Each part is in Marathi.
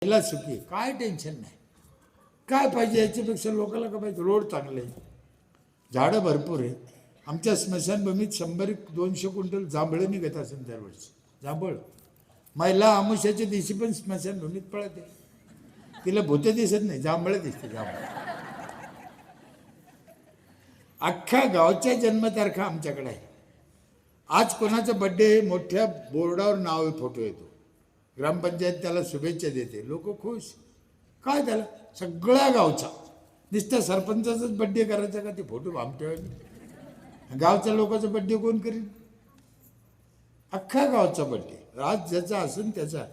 महिला सुखी, काय टेन्शन नाही. काय पाहिजे याच्यापेक्षा लोकांना काय पाहिजे? रोड चांगले, झाडं भरपूर आहे. आमच्या स्मशानभूमीत 100-200 क्विंटल जांभळं निघत असेल दरवर्षी. जांभळ महिला अमावस्याच्या दिवशी पण स्मशानभूमीत पळते. तिला भूत दिसत नाही, जांभळं दिसते. जांभळ अख्ख्या गावच्या जन्मतारखा आमच्याकडे आहे. आज कोणाचा बड्डे मोठ्या बोर्डावर नाव आहे, फोटो येतो, ग्रामपंचायत त्याला शुभेच्छा देते, लोक खुश. काय त्याला सगळ्या गावचा नुसत्या सरपंचाचाच बड्डे करायचा का? ते फोटो आमच्या गावच्या लोकांचा बड्डे कोण करीन? अख्ख्या गावचा बड्डे, आज ज्याचा असेल त्याचा.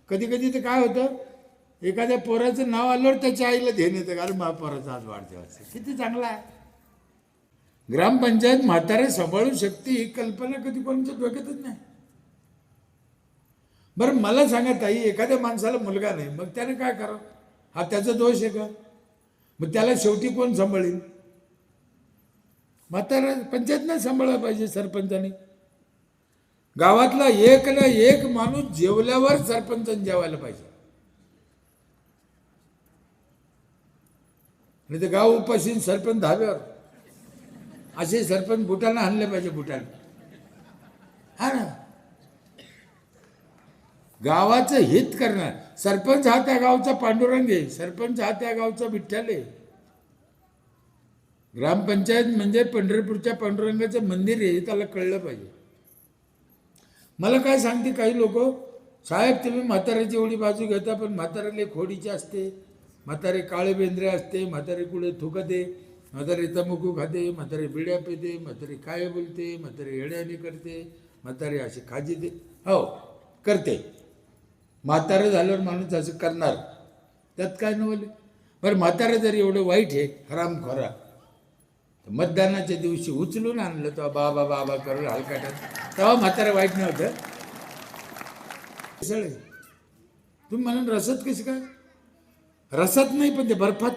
कधी कधी तर काय होतं, एखाद्या पोराचं नाव आल्यावर त्याच्या आईला ध्यान येतं, कारण माझ्या पोराचा आज वाढदिवस आहे. किती चांगला आहे. ग्रामपंचायत म्हातारे सांभाळू शकते ही कल्पना कधी कोणाच्या डोक्यातच नाही. बरं मला सांगा ताई, एखाद्या माणसाला मुलगा नाही, मग त्याने काय करावं? हा त्याचा दोष आहे का? मग त्याला शेवटी कोण सांभाळेल? म्हातारा पंचायत नाही सांभाळायला पाहिजे, सरपंचाने. गावातला एक ना एक माणूस जेवल्यावर सरपंचाने जेवायला पाहिजे, नाही तर गाव उपाशीन सरपंच धाब्यावर. असे सरपंच बुटाला आणले पाहिजे, बुटाला. हा ना, गावाचं हित करणार सरपंच हा त्या गावचा पांडुरंग आहे, सरपंच हा त्या गावचा विठ्ठल आहे. ग्रामपंचायत म्हणजे पंढरपूरच्या पांडुरंगाचं मंदिर आहे, त्याला कळलं पाहिजे. मला काय सांगते काही लोक, साहेब तुम्ही म्हाताऱ्याची एवढी बाजू घेता, पण म्हाताऱ्याला खोडीची असते, म्हातारे काळे बेंद्रे असते, म्हातारे कुठे थुकते, म्हातारे तंबाखू खाते, म्हातारे बिड्या पिते, म्हातारे काय बोलते, म्हातारे येड्याने करते, म्हातारे असे खाजी दे. हो करते, म्हातारं झाल्यावर माणूस असं करणार, त्यात काय नवले. बरं म्हातारं जर एवढं वाईट आहे, हरामखोरा, मतदानाच्या दिवशी उचलून आणलं तेव्हा बाबा बाबा करून हलकाट्यात, तेव्हा म्हातारं वाईट नव्हतं. तुम्ही म्हणून रसत कशी काय? रसत नाही, पण ते बर्फात.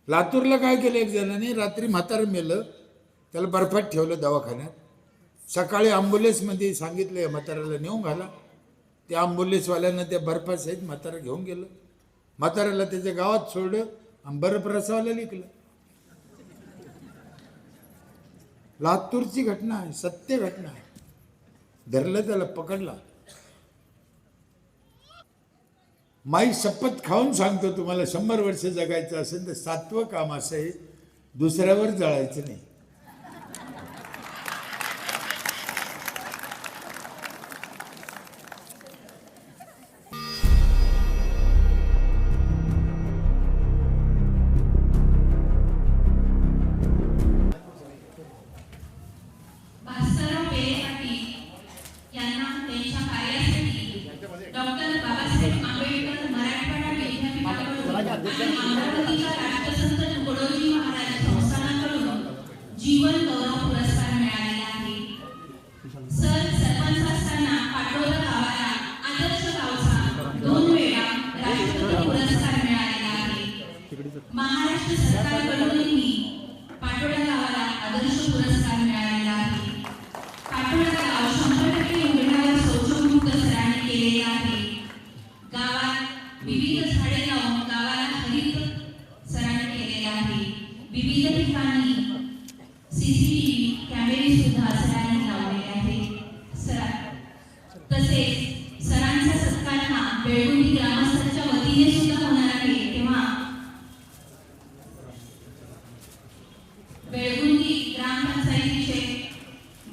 लातूरला काय केलं, एक जणांनी रात्री म्हातारं मेलं, त्याला बर्फात ठेवलं दवाखान्यात. सकाळी ॲम्ब्युलन्समध्ये सांगितलं म्हाताऱ्याला नेऊन घाला. त्या ॲम्ब्युलन्सवाल्यानं त्या बर्फासहित म्हातारं घेऊन गेलं. म्हाताऱ्याला त्याच्या गावात सोडलं आणि बर्फ रसावाला लिखलं. लातूरची घटना आहे, सत्य घटना आहे. धरलं त्याला, पकडला. माई शपथ खाऊन सांगतो तुम्हाला, 100 वर्ष जगायचं असेल तर 7वं काम असं आहे, दुसऱ्यावर जळायचं नाही. महाराष्ट्र सरकारकडूनही पाटोदा गावाला आदर्श पुरस्कार मिळालेला आहे. पाटोदा गाव 100% उघड्यावर शौचमुक्त सरांनी केलेले आहे. गावात विविध झाडे लावून गावाला हरित सरांनी केलेले आहे. विविध ठिकाणी CCTV कॅमेरे सुद्धा सरांनी लावलेले आहेत. तसेच सरांचा सत्कार हा बेळगुंडी ग्रामस्थांच्या वतीने सुद्धा होणार आहे. तेव्हा बेळगुंडी ग्रामपंचायतीचे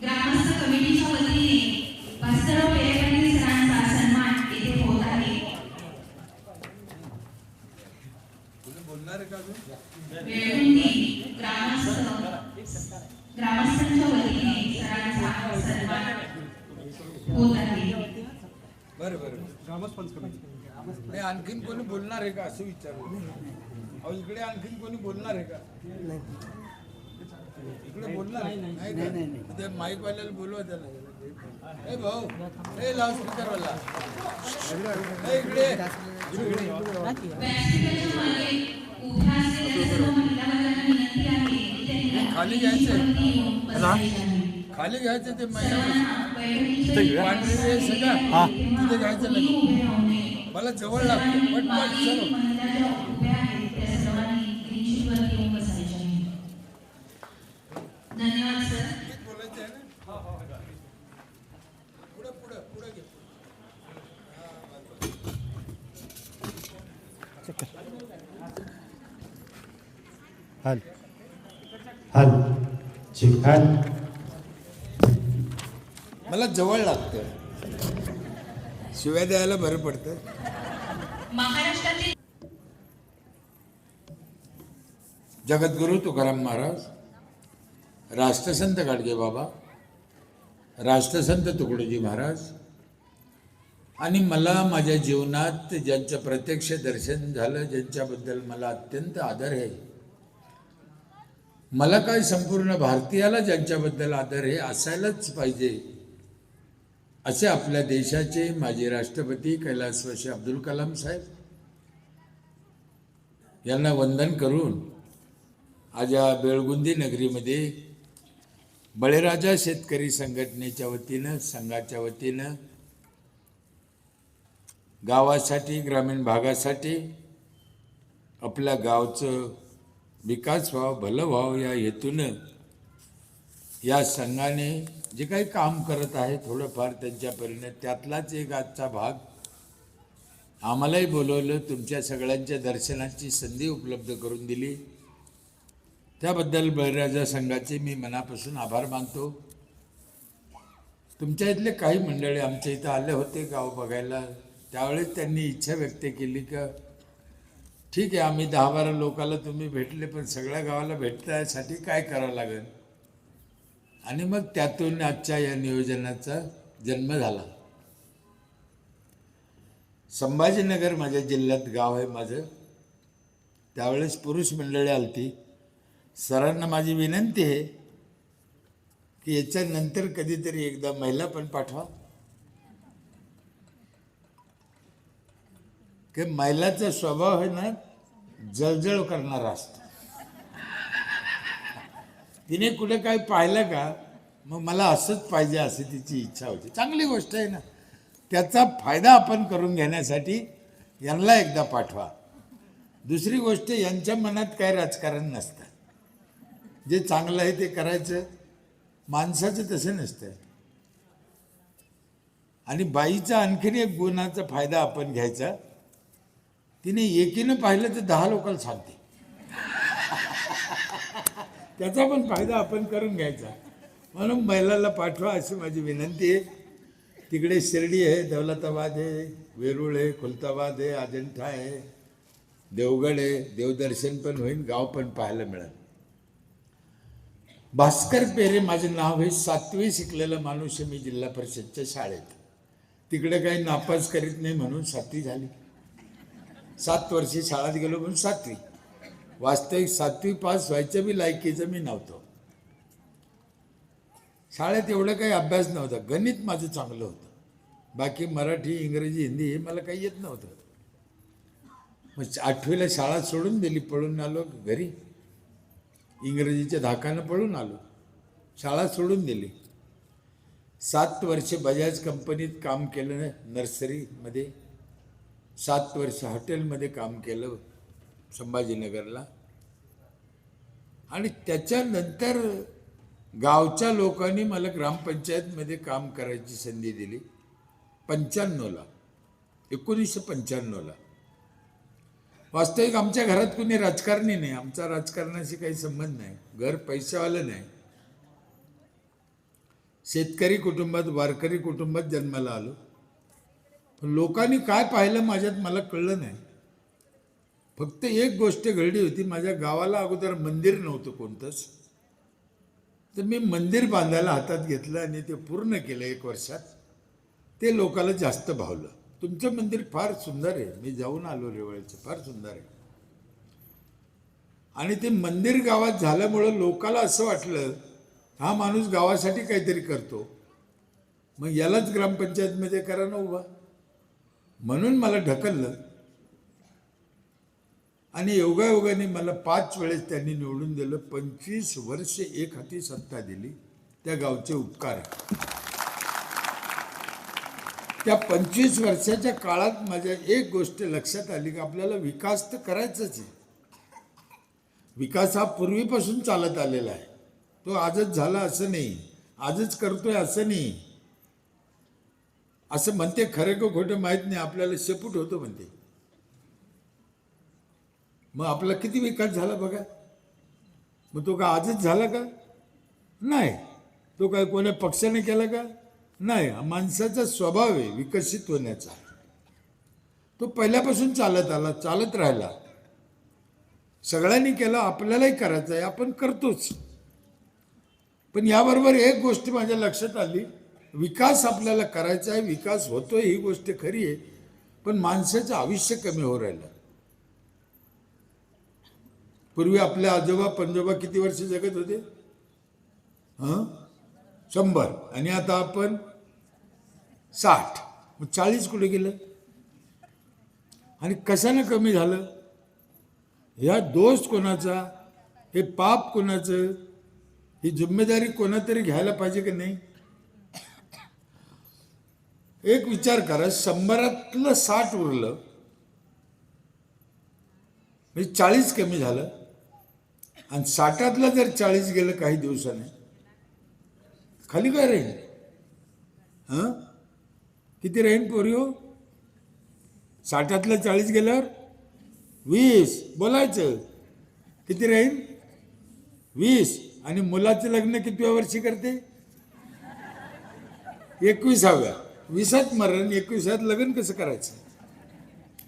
ग्रामस्थ कमिटीच्या वतीने भास्करराव पेरेकर सरांचा सन्मान येथे होत आहे. बेळगुंडी ग्रामस्थांच्या वतीने सरांचा सन्मान होत आहे. बरं बरं, ग्रामस्थ कमिटी आणखीन कोणी बोलणार आहे का असं विचारू. अहो इकडे आणखीन कोणी बोलणार आहे का? इकडे बोलणार नाही. ते माईकवाल्याला बोलवा त्याला. ए भाऊ, ए लाऊडस्पीकरवाला इकडे. खाली घ्यायचं, खाली घ्यायचं ते महिला पांढरी सगळं तिथे घ्यायचं नाही. जवळ लागतं पटपट बाकी चलो. महिला ज्या उभ्या आहेत त्या सर्वांनी ग्रीन शीटवर येऊन बसायच्या आहेत. धन्यवाद सर. बोलायचं आहे ना. पुढे पुढे पुढे घे. हल हल ठीक हल. मला जवळ लागतं, शिव्या द्यायला बरं पडतं. महाराष्ट्रातील जगद्गुरु तुकाराम महाराज, राष्ट्रसंत गाडगे बाबा, राष्ट्रसंत तुकडोजी महाराज आणि मला माझ्या जीवनात ज्यांचं प्रत्यक्ष दर्शन झालं, ज्यांच्याबद्दल मला अत्यंत आदर आहे, मला काय संपूर्ण भारतीयाला ज्यांच्याबद्दल आदर आहे असायलाच पाहिजे, असे आपल्या देशाचे माजी राष्ट्रपती कैलासवासी अब्दुल कलाम साहेब यांना वंदन करून आज या बेळगुंदी नगरीमध्ये बळीराजा शेतकरी संघटनेच्या वतीनं, संघाच्या वतीनं गावासाठी, ग्रामीण भागासाठी, आपल्या गावचं विकास व्हावं, भलं व्हावं या हेतूनं या संघाने जे काही काम करत आहे थोडंफार त्यांच्या परीने त्यातलाच एक आजचा भाग आम्हालाही बोलवलं, तुमच्या सगळ्यांच्या दर्शनाची संधी उपलब्ध करून दिली, त्याबद्दल बळीराजा संघाचे मी मनापासून आभार मानतो. तुमच्या इथले काही मंडळी आमच्या इथं आले होते गाव बघायला, त्यावेळेस त्यांनी इच्छा व्यक्त केली का ठीक आहे आम्ही 10-12 लोकाला तुम्ही भेटले, पण सगळ्या गावाला भेटण्यासाठी काय करावं लागेल, आणि मग त्यातून आजच्या या नियोजनाचा जन्म झाला. संभाजीनगर माझ्या जिल्ह्यात गाव आहे माझं. त्यावेळेस पुरुष मंडळी आलती. सरांना माझी विनंती आहे की याच्यानंतर कधीतरी एकदा महिला पण पाठवा, की महिलाचा स्वभाव आहे ना जळजळ करणारा असतो. तिने कुठे काय पाहिलं का मग मला असंच पाहिजे अशी तिची इच्छा होती. चांगली गोष्ट आहे ना, त्याचा फायदा आपण करून घेण्यासाठी यांना एकदा पाठवा. दुसरी गोष्ट, यांच्या मनात काय राजकारण नसतं, जे चांगलं आहे ते करायचं. माणसाचं तसं नसतं. आणि बाईचा आणखीन एक गुणाचा फायदा आपण घ्यायचा, तिने एकीनं पाहिलं तर 10 लोकांना सांगते, त्याचा पण फायदा आपण करून घ्यायचा. म्हणून महिलाला पाठवा अशी माझी विनंती आहे. तिकडे शिर्डी आहे, दौलताबाद आहे, वेरूळ आहे, खुलताबाद आहे, अजंठा आहे, देवगड आहे, देवदर्शन पण होईल, गाव पण पाहायला मिळेल. भास्कर पेरे माझं नाव आहे. 7वी शिकलेला माणूस आहे मी जिल्हा परिषदच्या शाळेत. तिकडे काही नापास करीत नाही म्हणून 7वी झाली. 7 वर्षे शाळेत गेलो म्हणून 7वी. वास्तविक 7वी पास व्हायच्या बी लायकीचं मी नव्हतो. शाळेत एवढं काही अभ्यास नव्हता. गणित माझं चांगलं होतं, बाकी मराठी, इंग्रजी, हिंदी हे मला काही येत नव्हतं. मग 8वीला शाळा सोडून दिली, पळून आलो घरी. इंग्रजीच्या धाकानं पळून आलो, शाळा सोडून दिली. 7 वर्ष बजाज कंपनीत काम केलं नर्सरीमध्ये, 7 वर्ष हॉटेलमध्ये काम केलं संभाजीनगरला. आणि त्याच्यानंतर गावच्या लोकांनी मला ग्रामपंचायतमध्ये काम करायची संधी दिली 95ला, 1995ला. वास्तविक आमच्या घरात कुणी राजकारणी नाही, आमचा राजकारणाशी काही संबंध नाही, घर पैशावालं नाही. शेतकरी कुटुंबात, वारकरी कुटुंबात जन्माला आलो. पण लोकांनी काय पाहिलं माझ्यात मला कळलं नाही. फक्त एक गोष्ट घडली होती, माझ्या गावाला अगोदर मंदिर नव्हतं कोणतंच, तर मी मंदिर बांधायला हातात घेतलं आणि ते पूर्ण केलं 1 वर्षात. ते लोकांना जास्त भावलं. तुमचं मंदिर फार सुंदर आहे, मी जाऊन आलो रेवळचं, फार सुंदर आहे. आणि ते मंदिर गावात झाल्यामुळं लोकाला असं वाटलं हा माणूस गावासाठी काहीतरी करतो, मग यालाच ग्रामपंचायतमध्ये करा ना उभा. म्हणून मला ढकललं आणि योगायोगाने मला 5 वेळेस त्यांनी निवडून दिलं. 25 वर्ष एक हाती सत्ता दिली. त्या गावचे उपकार आहे. त्या 25 वर्षाच्या काळात माझ्या एक गोष्ट लक्षात आली की आपल्याला विकास तर करायचाच आहे. विकास हा पूर्वीपासून चालत आलेला आहे. तो आजच झाला असं नाही, आजच करतोय असं नाही. असं म्हणते, खरं का खोटं माहीत नाही, आपल्याला शेपूट होतो म्हणते. मग आपला किती विकास झाला बघा. मग तो का आजच झाला का? नाही. तो काय कोण्या पक्षाने केला का? नाही. माणसाचा स्वभाव आहे विकसित होण्याचा. तो पहिल्यापासून चालत आला, चालत राहिला. सगळ्यांनी केलं, आपल्यालाही करायचं आहे, आपण करतोच. पण याबरोबर एक गोष्ट माझ्या लक्षात आली, विकास आपल्याला करायचा आहे, विकास होतोय ही गोष्ट खरी आहे, पण माणसाचं आयुष्य कमी होऊ राहिलं. पूर्वी आपले आजोबा पंजोबा किती वर्ष जगत होते? 100. आणि आता आपण 60. मग 40 कुठे गेलं? आणि कशानं कमी झालं? या दोष कोणाचा? हे पाप कोणाचं? ही जिम्मेदारी कोणातरी घ्यायला पाहिजे की नाही? एक विचार करा, 100तलं 60 उरलं, म्हणजे 40 कमी झालं. आणि 60तलं जर 40 गेलं काही दिवसाने, खाली काय राहील? किती राहील पोरी हो? 60तलं 40 गेल्यावर 20. बोलायचं किती राहील? 20. आणि मुलाचं लग्न किती वर्षी करते? 21व्या. 20त मरण, 21व्यात लग्न कसं करायचं?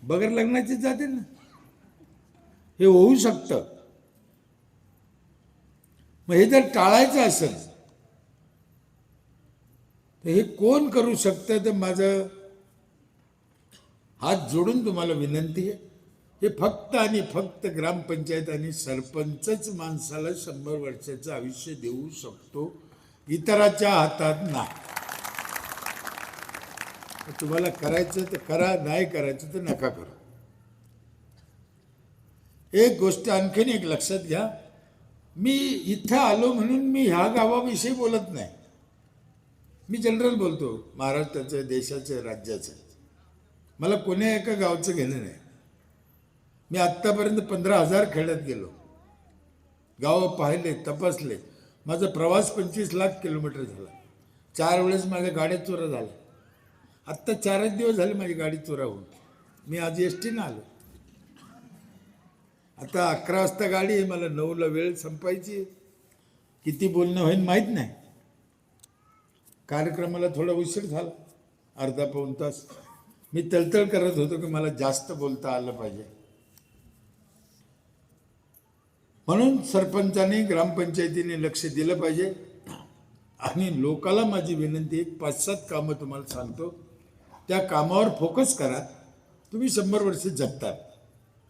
बगैर लग्नाचीच जाते ना. हे होऊ शकतं. मग हे जर टाळायचं असेल तर हे कोण करू शकतं? तर माझं हात जोडून तुम्हाला विनंती आहे, हे फक्त आणि फक्त ग्रामपंचायत आणि सरपंचच माणसाला 100 वर्षाचं आयुष्य देऊ शकतो, इतराच्या हातात नाही. तुम्हाला करायचं तर करा, नाही करायचं तर नका करू. एक गोष्ट आणखीन एक लक्षात घ्या, मी इथं आलो म्हणून मी ह्या गावाविषयी बोलत नाही. मी जनरल बोलतो, महाराष्ट्राचं, देशाचं, राज्याचं. मला कोण्या एका गावचं घेणं नाही. मी आत्तापर्यंत 15,000 खेड्यात गेलो, गावं पाहिले, तपासले. माझा प्रवास 25 लाख किलोमीटर झाला. 4 वेळेस माझ्या गाड्या चोऱ्या झाल्या. आत्ता 4च दिवस झाले माझी गाडी चोरा होऊन. मी आज एसटीनं आलो. आता 11 वाजता गाडी आहे, मला 9ला वेळ संपायची. किती बोलणं होईल माहीत नाही. कार्यक्रमाला थोडा उशीर झाला, अर्धा पाऊण तास. मी तळतळ करत होतो की मला जास्त बोलता आलं पाहिजे. म्हणून सरपंचाने, ग्रामपंचायतीने लक्ष दिलं पाहिजे. आणि लोकाला माझी विनंती, 5-7 कामं तुम्हाला सांगतो, त्या कामावर फोकस करा. तुम्ही 100 वर्ष जगतात.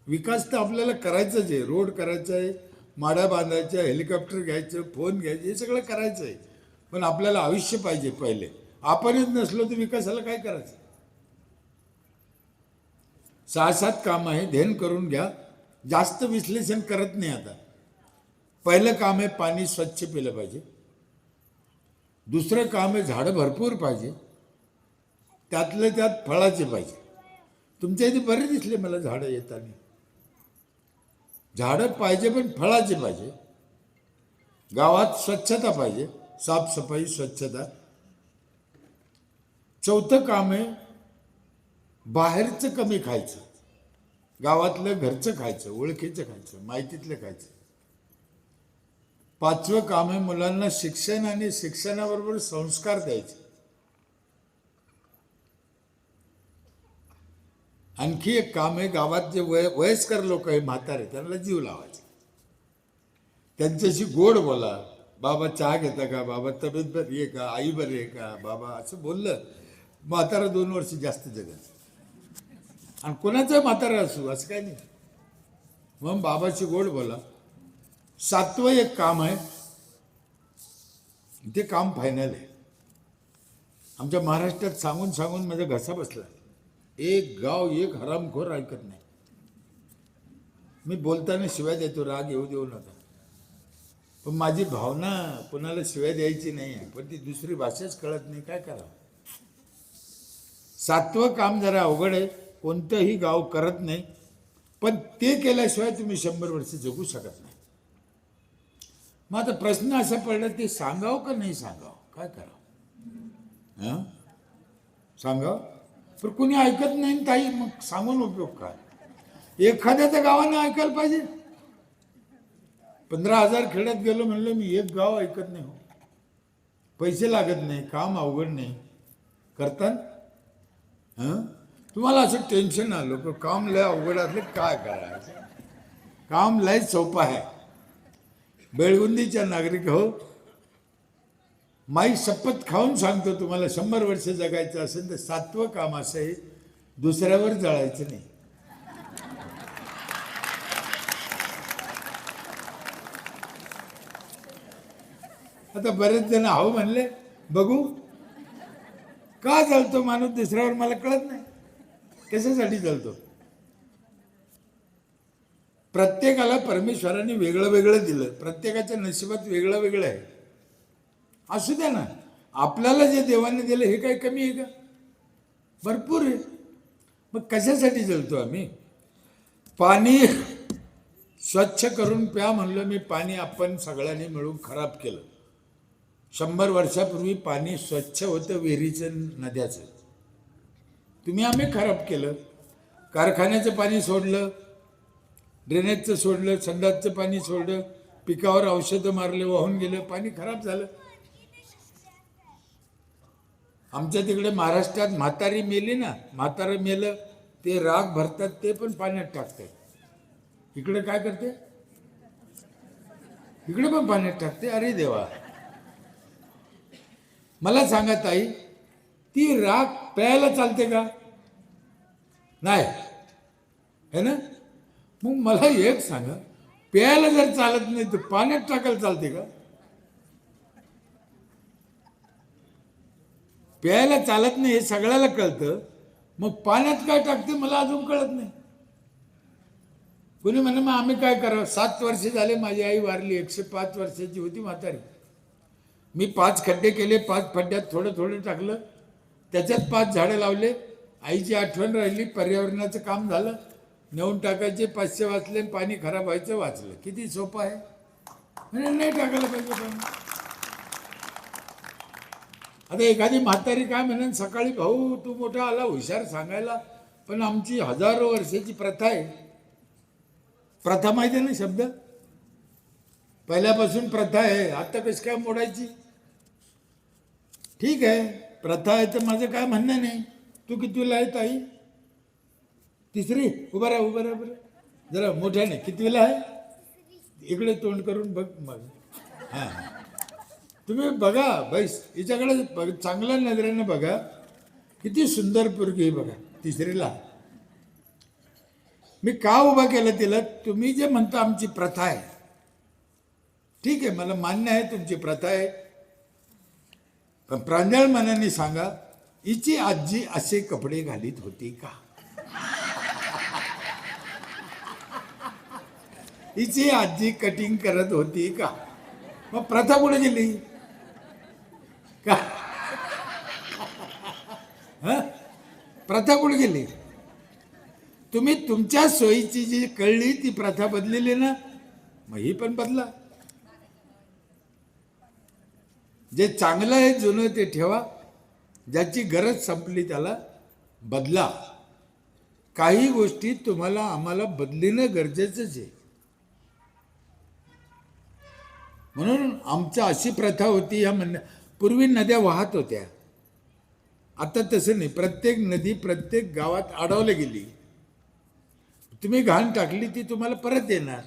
विकास तर आपल्याला करायचंच आहे. रोड करायचा आहे, माड्या बांधायच्या, हेलिकॉप्टर घ्यायचं, फोन घ्यायचे, हे सगळं करायचं आहे. पण आपल्याला आयुष्य पाहिजे पहिले. आपणच नसलो तर विकासाला काय करायचं? 6-7 कामं आहे, ध्यान करून घ्या. जास्त विश्लेषण करत नाही. आता पहिलं काम आहे, पाणी स्वच्छ पिलं पाहिजे. दुसरं काम आहे, झाडं भरपूर पाहिजे, त्यातलं त्यात फळाचे पाहिजे. तुमच्या इथे बरे दिसले मला झाडं येताना. झाडं पाहिजे पण फळाचे पाहिजे. गावात स्वच्छता पाहिजे, साफसफाई, स्वच्छता. 4थं काम आहे, बाहेरचं कमी खायचं, गावातलं घरचं खायचं, ओळखीचं खायचं, माहितीतलं खायचं. 5वं काम आहे, मुलांना शिक्षण आणि शिक्षणाबरोबर संस्कार द्यायचे. आणखी एक काम आहे, गावात जे वयस्कर लोक आहे, म्हातारे, त्यांना जीव लावायचा. त्यांच्याशी गोड बोला. बाबा चहा घेता का? बाबा तब्येत बरी आहे का? आई बरी आहे का? बाबा असं बोललं, म्हातारा 2 वर्ष जास्त जगत. आणि कोणाचं म्हातारा असू असं काही नाही. मग बाबाशी गोड बोला. 7वं एक काम आहे, ते काम फायनल आहे. आमच्या महाराष्ट्रात सांगून सांगून माझा घसा बसला. एक गाव एक हरामखोर ऐकत नाही. मी बोलताना शिवाय देतो, राग येऊ देऊ नका. पण माझी भावना कोणाला शिवाय द्यायची नाही आहे, पण ती दुसरी भाषाच कळत नाही, काय करावं? 7वं काम जरा अवघड आहे, कोणतंही गाव करत नाही, पण ते केल्याशिवाय तुम्ही 100 वर्ष जगू शकत नाही. मग आता प्रश्न असा पडला, ते सांगावं का नाही सांगावं, काय करावं? हां, सांगावं, पण कुणी ऐकत नाही ताई, मग सांगून उपयोग काय? एखाद्या तर गावानं ऐकायला पाहिजे. 15,000 खेड्यात गेलो म्हणलं मी, एक गाव ऐकत नाही. हो, पैसे लागत नाही, काम अवघड नाही, करतात. हां, तुम्हाला असं टेन्शन आलं की काम लय अवघड असलं, काय करायचं? काम लय सोपं आहे. बेळगुंदीच्या नागरिक हो, माई शपथ खाऊन सांगतो तुम्हाला, 100 वर्ष जगायचं असेल तर 7वं काम असं आहे, दुसऱ्यावर जळायचं नाही. आता बरेच जण हो म्हणले, बघू का जळतो माणूस दुसऱ्यावर, मला कळत नाही कशासाठी जळतो. प्रत्येकाला परमेश्वराने वेगळं वेगळं दिलं, प्रत्येकाच्या नशिबात वेगळं वेगळं आहे. असू द्या ना, आपल्याला जे देवाने दिलं हे काही कमी आहे का? भरपूर आहे. मग कशासाठी जळतो आम्ही? पाणी स्वच्छ करून प्या म्हणलं मी, पाणी आपण सगळ्यांनी मिळून खराब केलं. 100 वर्षापूर्वी पाणी स्वच्छ होतं, विहिरीचं, नद्याचं. आम्ही खराब केलं. कारखान्याचं पाणी सोडलं, ड्रेनेजचं सोडलं, संडासचं पाणी सोडलं, पिकावर औषधं मारले, वाहून गेलं, पाणी खराब झालं. आमच्या तिकडे महाराष्ट्रात म्हातारी मेली ना, म्हातारं मेलं, ते राग भरतात, ते पण पाण्यात टाकतात. इकडे काय करते? इकडे पण पाण्यात टाकते. अरे देवा, मला सांगा ताई, ती राख प्यायला चालते का? नाही, है ना? मग मला एक सांगा, प्यायला जर चालत नाही तर पाण्यात टाकायला चालते का? प्यायला चालत नाही हे सगळ्याला कळतं, मग पाण्यात काय टाकते मला अजून कळत नाही. कोणी म्हणे मग आम्ही काय करावं? 7 वर्ष झाले, माझी आई वारली, 105 वर्षाची होती म्हातारी. मी 5 खड्डे केले, 5 खड्ड्यात थोडं थोडं टाकलं, त्याच्यात 5 झाडं लावले. आईची आठवण राहिली, पर्यावरणाचं काम झालं, नेऊन टाकायचे, 500 वाचले, पाणी खराब व्हायचं, वाचलं. किती सोपं आहे. म्हणजे नाही टाकायला पाहिजे पाणी. आता एखादी म्हातारी काय म्हणेन, सकाळी भाऊ तू मोठा आला हुशार सांगायला, पण आमची हजारो वर्षाची प्रथा आहे. प्रथा माहिती आहे ना शब्द? पहिल्यापासून प्रथा आहे, आता कशी काय मोडायची? ठीक आहे, प्रथा आहे तर माझं काय म्हणणं नाही. तू कितवीला आहे ताई? 3री? उभा राहा, उभा राहा बरं जरा मोठ्याने. कितवीला आहे? इकडे तोंड करून बघ मग. हां, तुम्ही बघा बैस, हिच्याकडे चांगल्या नजरेने बघा, किती सुंदर पोरगी बघा, 3रीला. मी का उभा केलं तिला? तुम्ही जे म्हणता आमची प्रथा आहे, ठीक आहे, मला मान्य आहे तुमची प्रथा आहे, पण प्रांजळ मनाने सांगा, हिची आजी असे कपडे घालीत होती का? हिची आजी कटिंग करत होती का? मग प्रथा कुठे गेली का? प्रथा कुठे गेली? तुम्ही तुमच्या सोयीची जी कळली ती प्रथा बदलेली ना, मग ही पण बदला. जे चांगलं आहे जुनं ते ठेवा, ज्याची गरज संपली त्याला बदला. काही गोष्टी तुम्हाला आम्हाला बदलणं गरजेचंच आहे. म्हणून आमच्या अशी प्रथा होती, या पूर्वी नद्या वाहत होत्या, आता तसं नाही. प्रत्येक नदी प्रत्येक गावात अडवली गेली. तुम्ही घाण टाकली ती तुम्हाला परत येणार.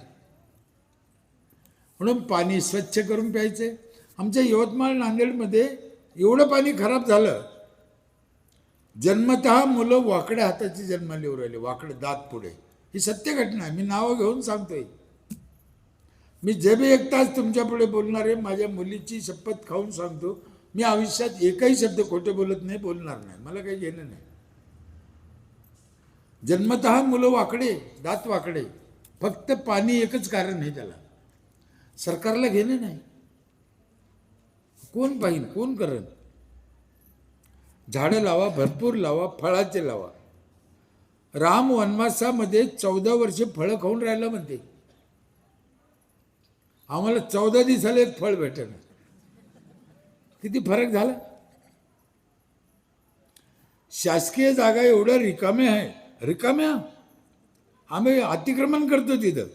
म्हणून पाणी स्वच्छ करून प्यायचे. आमच्या यवतमाळ नांदेडमध्ये एवढं पाणी खराब झालं, जन्मतः मुलं वाकड्या हाताची जन्माला राहिले, वाकडे दात पुढे. ही सत्य घटना आहे, मी नावं घेऊन सांगतोय. मी जे बी 1 तास तुमच्या पुढे बोलणार आहे, माझ्या मुलीची शपथ खाऊन सांगतो, मी आयुष्यात एकही शब्द खोटे बोलत नाही, बोलणार नाही, मला काही घेणं नाही. जन्मतः मुलं वाकडे, दात वाकडे, फक्त पाणी एकच कारण आहे त्याला. सरकारला घेणं नाही, कोण पाहिजे, कोण करेल? झाडं लावा, भरपूर लावा, फळाचे लावा. राम वनवासामध्ये 14 वर्षे फळं खाऊन राहिलं म्हणते. आम्हाला 14 दिवसाला एक फळ भेटेल. किती फरक झाला. शासकीय जागा एवढ्या रिकाम्या आहे, रिकाम्या. आम्ही अतिक्रमण करतो तिथं,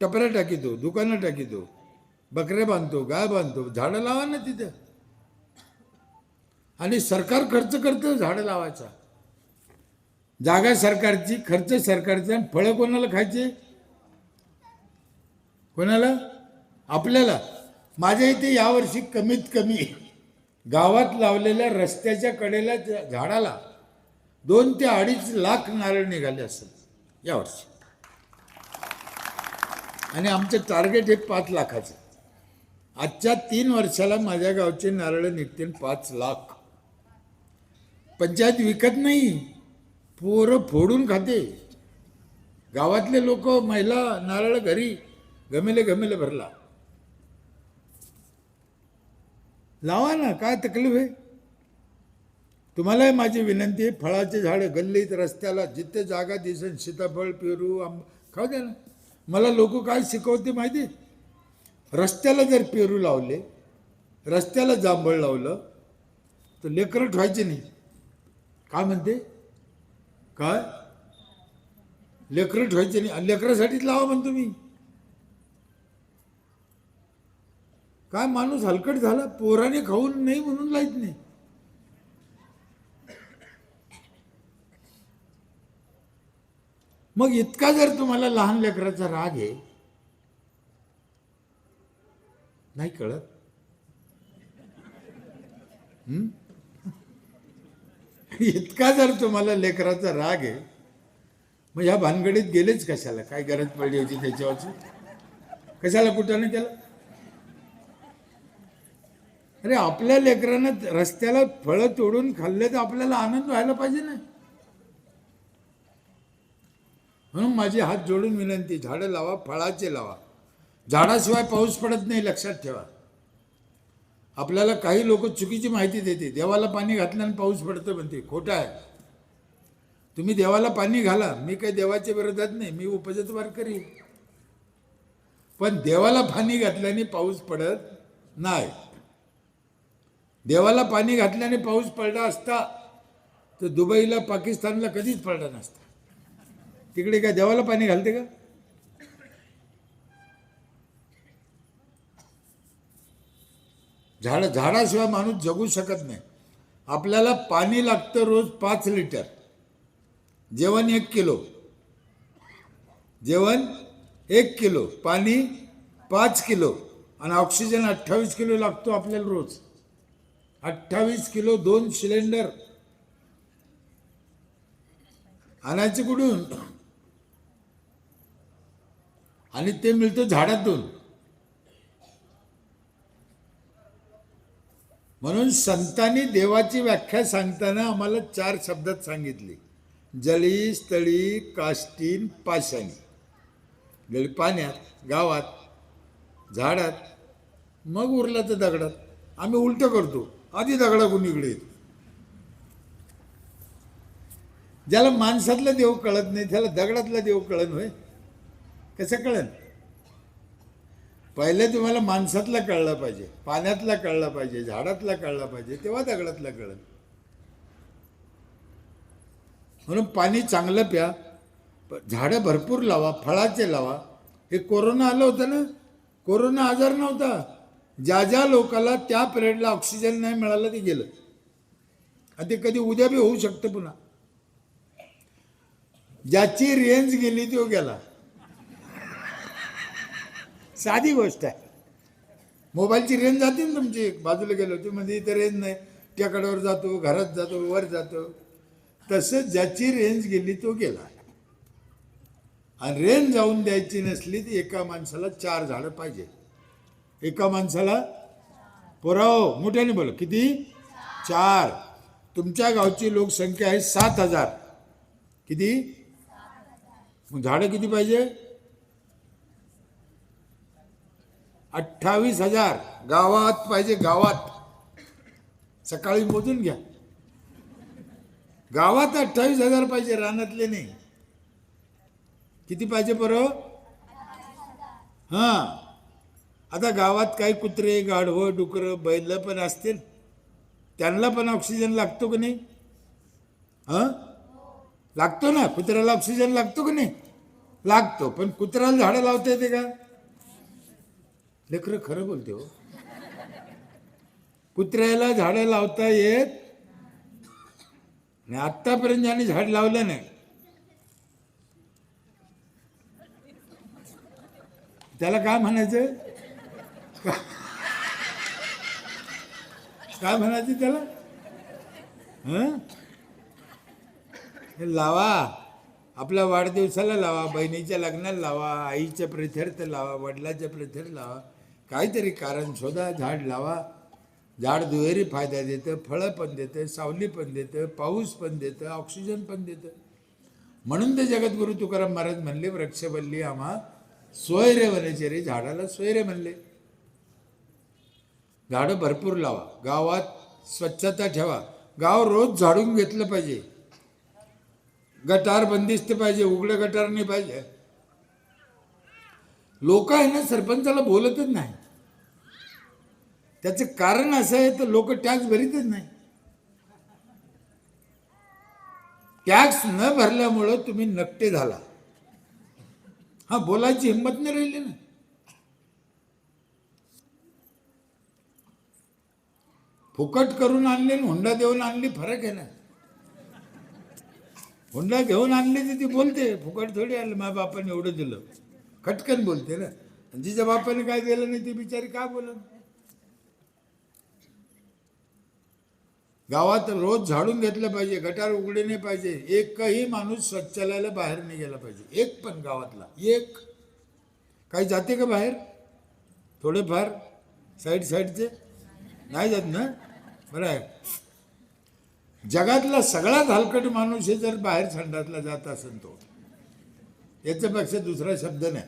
टपऱ्या टाकीतो, दुकानं टाकीतो, बकऱ्या बांधतो, गाय बांधतो. झाडं लावा ना तिथं. आणि सरकार खर्च करतं झाडं लावायचा. जागा सरकारची, खर्च सरकारचा, आणि फळं कोणाला खायचे? कोणाला? आपल्याला. माझ्या इथे यावर्षी कमीत कमी गावात लावलेल्या रस्त्याच्या कडेला झाडाला 2 ते 2.5 लाख नारळ निघाले असेल यावर्षी. आणि आमचं टार्गेट आहे 5 लाखाचं. आजच्या 3 वर्षाला माझ्या गावचे नारळ निघतील 5 लाख. पंचायत विकत नाही, पोरं फोडून खाते. गावातले लोक, महिला नारळ घरी गमेले गमेले भरला. लावा ना, काय तकलीफ आहे? तुम्हालाही माझी विनंती आहे, फळाचे झाडं गल्लीत, रस्त्याला, जिथे जागा दिसेल, सीताफळ, पेरू, खाऊ द्या ना. मला लोक काय शिकवते माहिती? रस्त्याला जर पेरू लावले, रस्त्याला जांभळ लावलं तर लेकरं ठेवायचे नाही. काय म्हणते? काय? लेकरं ठेवायचे नाही. लेकरासाठीच लावा म्हणतो मी. काय माणूस हलकट झाला, पोराने खाऊन नाही म्हणून लाईत नाही. मग इतका जर तुम्हाला लहान लेकराचा राग आहे, नाही कळत? इतका जर तुम्हाला लेकराचा राग आहे, मग ह्या भानगडीत गेलेच कशाला? काय गरज पडली होती त्याच्यावरची? कशाला कुठं नाही केलं? अरे आपल्या लेकरानं रस्त्याला फळं तोडून खाल्ले तर आपल्याला आनंद व्हायला पाहिजे ना. म्हणून माझी हात जोडून विनंती, झाडं लावा, फळाचे लावा. झाडाशिवाय पाऊस पडत नाही, लक्षात ठेवा. आपल्याला काही लोक चुकीची माहिती देते, देवाला पाणी घातल्यानं पाऊस पडतं म्हणते. खोटं आहे. तुम्ही देवाला पाणी घाला, मी काही देवाच्या विरोधात नाही, मी उपजत वारकरी. पण देवाला पाणी घातल्याने पाऊस पडत नाही. देवाला पाणी घातल्याने पाऊस पडला असता तर दुबईला, पाकिस्तानला कधीच पडला नसता. तिकडे काय देवाला पाणी घालते का? झाडाशिवाय माणूस जगू शकत नाही. आपल्याला पाणी लागतं रोज 5 लिटर, जेवण 1 किलो, जेवण 1 किलो, पाणी 5 किलो, आणि ऑक्सिजन 28 किलो लागतो आपल्याला रोज. 28 किलो 2 सिलेंडर आणायचे कुठून? आणि ते मिळतं झाडातून. म्हणून संतांनी देवाची व्याख्या सांगताना आम्हाला 4 शब्दात सांगितली: जळी, स्थळी, काष्टीन, पाषाणी. जळी पाण्यात, गावात, झाडात, मग उरला तर दगडात. आम्ही उलटं करतो, आधी दगडाकडून इकडे येतो. ज्याला माणसातला देव कळत नाही त्याला दगडातला देव कळन होय? कसं कळन? पहिले तुम्हाला माणसातला कळलं पाहिजे, पाण्यातला कळलं पाहिजे, झाडातला कळलं पाहिजे, तेव्हा दगडातला कळन. म्हणून पाणी चांगलं प्या, झाडं भरपूर लावा, फळाचे लावा. हे कोरोना आलं होतं ना, कोरोना आजार नव्हता. ज्या ज्या लोकांना त्या पिरियडला ऑक्सिजन नाही मिळालं ते गेलं. आणि ते कधी उद्या बी होऊ शकतं पुन्हा. ज्याची रेंज गेली तो गेला. साधी गोष्ट आहे. मोबाईलची रेंज जाते ना तुमची, बाजूला गेलो होती म्हणजे इथं रेंज नाही, टेकडावर जातो, घरात जातो, वर जातो. तसं ज्याची रेंज गेली तो गेला. आणि रेंज जाऊन द्यायची नसली तर एका माणसाला 4 झाडं पाहिजे. एका माणसाला, पोराओ मोठ्याने बोला, किती? 4. तुमच्या गावची लोकसंख्या आहे 7,000. किती? मग झाडं किती पाहिजे? 28,000 गावात पाहिजे. गावात सकाळी मोजून घ्या. गावात 28,000 पाहिजे, रानातले नाही. किती पाहिजे बरं? हां, आता गावात काही कुत्रे, गाढवं, डुकरं, बैल पण असतील, त्यांना पण ऑक्सिजन लागतो की नाही? हां, लागतो ना. कुत्र्याला ऑक्सिजन लागतो की नाही? लागतो. पण कुत्र्याला झाडं लावता येते का? लेकरं खरं बोलते हो. कुत्र्याला झाडं लावता येत नाही. आत्तापर्यंत ज्याने झाड लावलं नाही त्याला काय म्हणायचं? काय म्हणायचं त्याला? हं? हे लावा, आपल्या वाढदिवसाला लावा, बहिणीच्या लग्नाला लावा, आईच्या प्रेथर्थ लावा, वडिलाच्या प्रेथर्थ लावा, काहीतरी कारण शोधा, झाड लावा. झाड दुहेरी फायदा देतं, फळं पण देतं, सावली पण देतं, पाऊस पण देतं, ऑक्सिजन पण देतं. म्हणून ते जगद्गुरु तुकाराम महाराज म्हणले, वृक्षवल्ली आम्हा सोयरे वनचरी, झाडाला सोयरे म्हणले. झाडं भरपूर लावा, गावात स्वच्छता ठेवा. गाव रोज झाडून घेतलं पाहिजे. गटार बंदिस्त पाहिजे, उघडं गटार नाही पाहिजे. लोक आहे ना सरपंचाला बोलतच नाही. त्याचं कारण असं आहे तर लोक टॅक्स भरीतच नाही. टॅक्स न भरल्यामुळं तुम्ही नकटे झाला. हा, बोलायची हिंमत नाही राहिली ना. फुकट करून आणले आणि हुंडा देऊन आणली, फरक आहे ना. हुंडा घेऊन आणली तर ती बोलते, फुकट थोडी आणलं, माझ्या बापाने एवढं दिलं, खटकन बोलते ना. जिच्या बापाने काय दिलं नाही ती बिचारी काय बोलत. गावात रोज झाडून घेतलं पाहिजे, गटार उघडे नाही पाहिजे. एकही माणूस शौचालयाला बाहेर नाही गेला पाहिजे, एक पण गावातला एक. काही जाते का बाहेर? थोडेफार साईडचे नाही जात ना. बरं आहे. जगातला सगळ्यात हलकट माणूस हे जर बाहेर संडासला जात असेल तो, याच्यापेक्षा दुसरा शब्द नाही.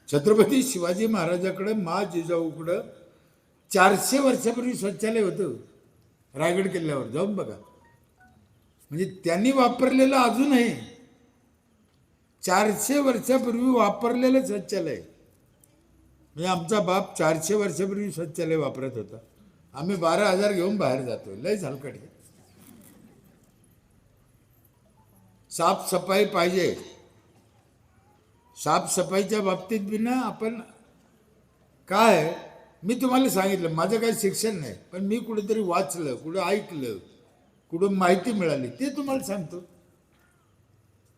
छत्रपती शिवाजी महाराजाकडे, मा जिजाऊकडं 400 वर्षापूर्वी शौचालय होतं. रायगड किल्ल्यावर जाऊन बघा. म्हणजे त्यांनी वापरलेलं अजूनही 400 वर्षापूर्वी वापरलेलं शौचालय. म्हणजे आमचा बाप 400 वर्षापूर्वी शौचालय वापरत होता. आम्ही 12,000 घेऊन बाहेर जातो. लय हलकट आहे. साफसफाई पाहिजे. साफसफाईच्या बाबतीत बी ना आपण काय, मी तुम्हाला सांगितलं, माझं काही शिक्षण नाही, पण मी कुठेतरी वाचलं, कुठं ऐकलं, कुठं माहिती मिळाली ते तुम्हाला सांगतो.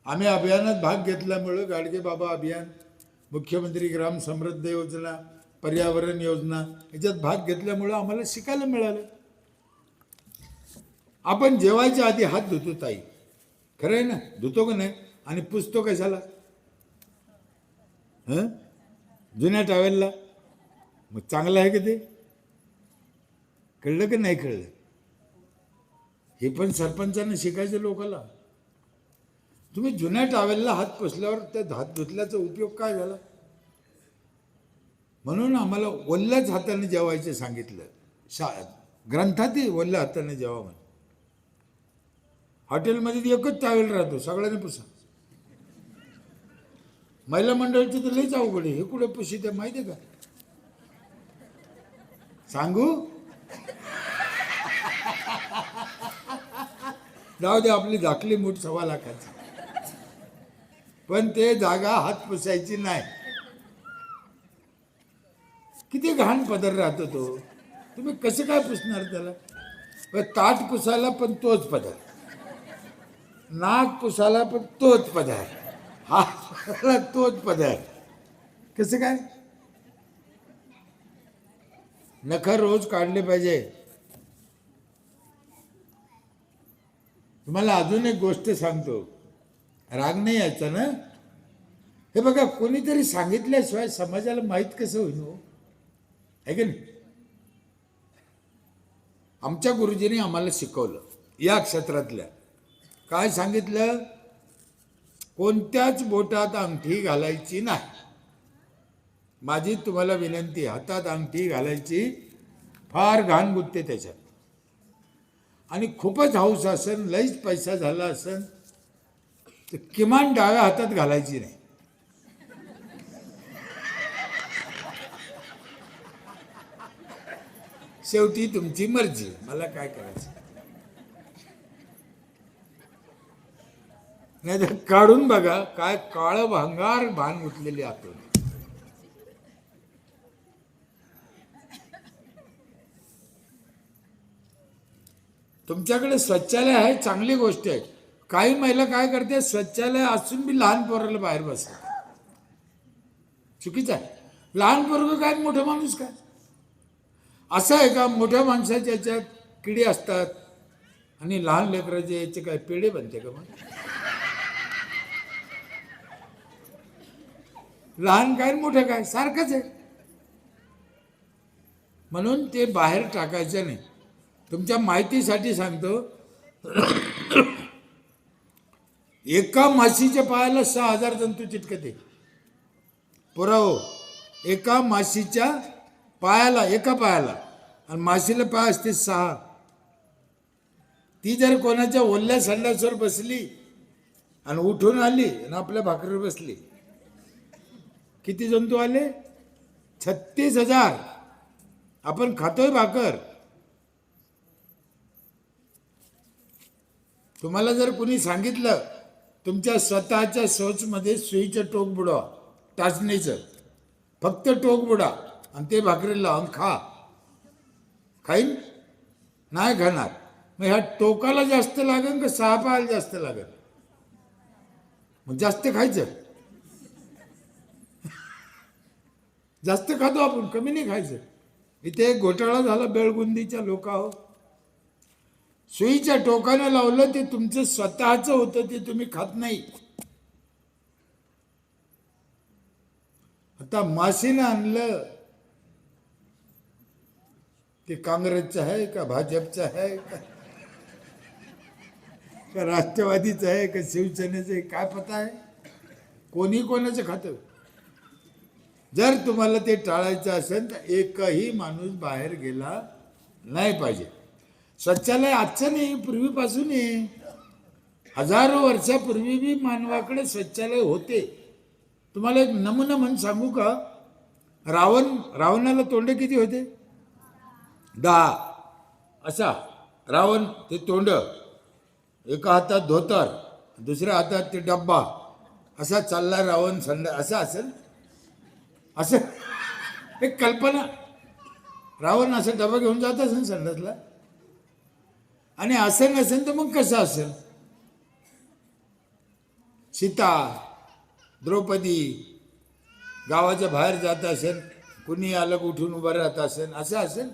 आम्ही अभियानात भाग घेतल्यामुळं, गाडगे बाबा अभियान, मुख्यमंत्री ग्राम समृद्धी योजना, पर्यावरण योजना, याच्यात भाग घेतल्यामुळं आम्हाला शिकायला मिळालं. आपण जेवायच्या आधी हात धुतो ताई, खरं आहे ना? धुतो का नाही? आणि पुसतो कशाला? जुन्या टॉवेलला. मग चांगलं आहे का ते? कळलं का नाही कळलं? हे पण सरपंचानं शिकायचं लोकांना. तुम्ही जुन्या टॉवेलला हात पुसल्यावर त्या हात धुतल्याचा उपयोग काय झाला? म्हणून आम्हाला ओल्याच हाताने जेवायचं सांगितलं. ग्रंथातही ओल्या हाताने जेवा म्हणे. हॉटेलमध्ये एकच टॉवेल राहतो, सगळ्यांनी पुसा. महिला मंडळाची तर लईच अवघड आहे. हे कुठे पुशी ते माहिती आहे का? सांगू? जाऊ दे, आपली झाकली मूठ 1.25 लाखाची. पण ते जागा हात पुसायची नाही. किती घाण पदर राहतो तो. तुम्ही कसं काय पुसणार त्याला? ताट पुसायला पण तोच पदर, नाक पुसायला पण तोच पदर, हात तोच पदर. कसं काय? नखं रोज काढले पाहिजे. तुम्हाला अजून एक गोष्ट सांगतो, राग नाही यायचा ना. हे बघा, कोणीतरी सांगितल्याशिवाय समाजाला माहीत कसं होईल हो? आहे की नाही? आमच्या गुरुजींनी आम्हाला शिकवलं या क्षेत्रातल्या. काय सांगितलं? कोणत्याच बोटात अंगठी घालायची नाही. माझी तुम्हाला विनंती, हातात अंगठी घालायची, फार घाण गुत्ते त्याच्यात. आणि खूपच हौस असेल, लईच पैसा झाला असेल, तर किमान डाव्या हातात घालायची नाही. शेवटी तुमची मर्जी, मला काय करायचं. नाही तर काढून बघा, काय काळं भांगार भान उठलेली आतून. तुमच्याकडे शौचालय आहे, चांगली गोष्ट आहे. काही महिला काय करते, शौचालय असून बी लहान पोराला बाहेर बसतात. चुकीचं आहे. लहान पोरगं काय, मोठा माणूस काय. असं आहे का, मोठ्या माणसाच्या याच्यात किडे असतात आणि लहान लेकराचे याचे काय पेढे बनते का. मग लहान काय मोठं काय सारखंच आहे. म्हणून ते बाहेर टाकायचं नाही. तुमच्या माहितीसाठी सांगतो, एका माशीच्या पायाला 6,000 जंतू चिटकते. पुरावो, एका माशीच्या पायाला, एका पायाला, आणि माशीला पाय असते 6. ती जर कोणाच्या ओल्या संडासवर बसली आणि उठून आली आणि आपल्या भाकरीवर बसली, किती जंतू आले? 36,000. आपण खातोय भाकर. तुम्हाला जर कोणी सांगितलं तुमच्या स्वतःच्या शौचमध्ये सुईचं टोक बुडवा, टाचणीचं, फक्त टोक बुडा आणि ते भाकरी लावून खा, खाईन? नाही खाणार. मग ह्या टोकाला जास्त लागेल का 6 पायाला जास्त लागेल? मग जास्त खायचं. जास्त खातो आपण, कमी नाही खायचं. इथे एक घोटाळा झाला बेळगुंदीच्या लोकांवर. सुईच्या टोकानं लावलं, ते तुमचं स्वतःचं होतं, ते तुम्ही खात नाही. आता माशीनं आणलं, ते काँग्रेसचं आहे का भाजपचं आहे का राष्ट्रवादीचं आहे का शिवसेनेचं आहे, काय पता आहे. कोणी कोणाचं खातं. जर तुम्हाला ते टाळायचं असेल तर एकही माणूस बाहेर गेला नाही पाहिजे. शौचालय आजचं नाही, पूर्वीपासून आहे. हजारो वर्षापूर्वी बी मानवाकडे शौचालय होते. तुम्हाला एक नमुना म्हणून सांगू का, रावणाला तोंड किती होते? 10. असा रावण, ते तोंड, एका हातात धोतर, दुसऱ्या हातात ते डब्बा, असा चालला रावण संडा. असं असेल, असं एक कल्पना. रावण असं डबा घेऊन जात असेल संडासला. आणि असं नसेल तर मग कसं असेल? सीता, द्रौपदी गावाच्या बाहेर जात असेल, कुणी अलग उठून उभं राहत असेल, असं असेल?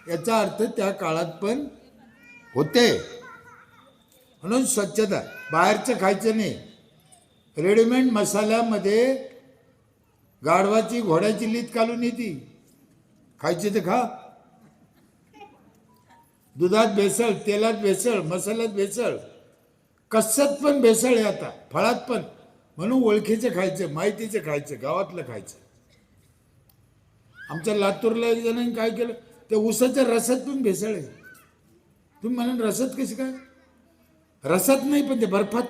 याचा अर्थ त्या काळात पण होते. म्हणून स्वच्छता. बाहेरचं खायचं नाही. रेडीमेड मसाल्यामध्ये गाढवाची, घोड्याची लीत घालून येते. खायची तर खा. दुधात भेसळ, तेलात भेसळ, मसाल्यात भेसळ, कशात पण भेसळ आहे आता, फळात पण. म्हणून ओळखीचं खायचं, माहितीचं खायचं, गावातलं खायचं. आमच्या लातूरला एक जणांनी काय केलं, ते ऊसाच्या रसात पण भेसळ आहे. तुम्ही म्हणून रसात कशी काय? रसात नाही, पण ते बर्फात.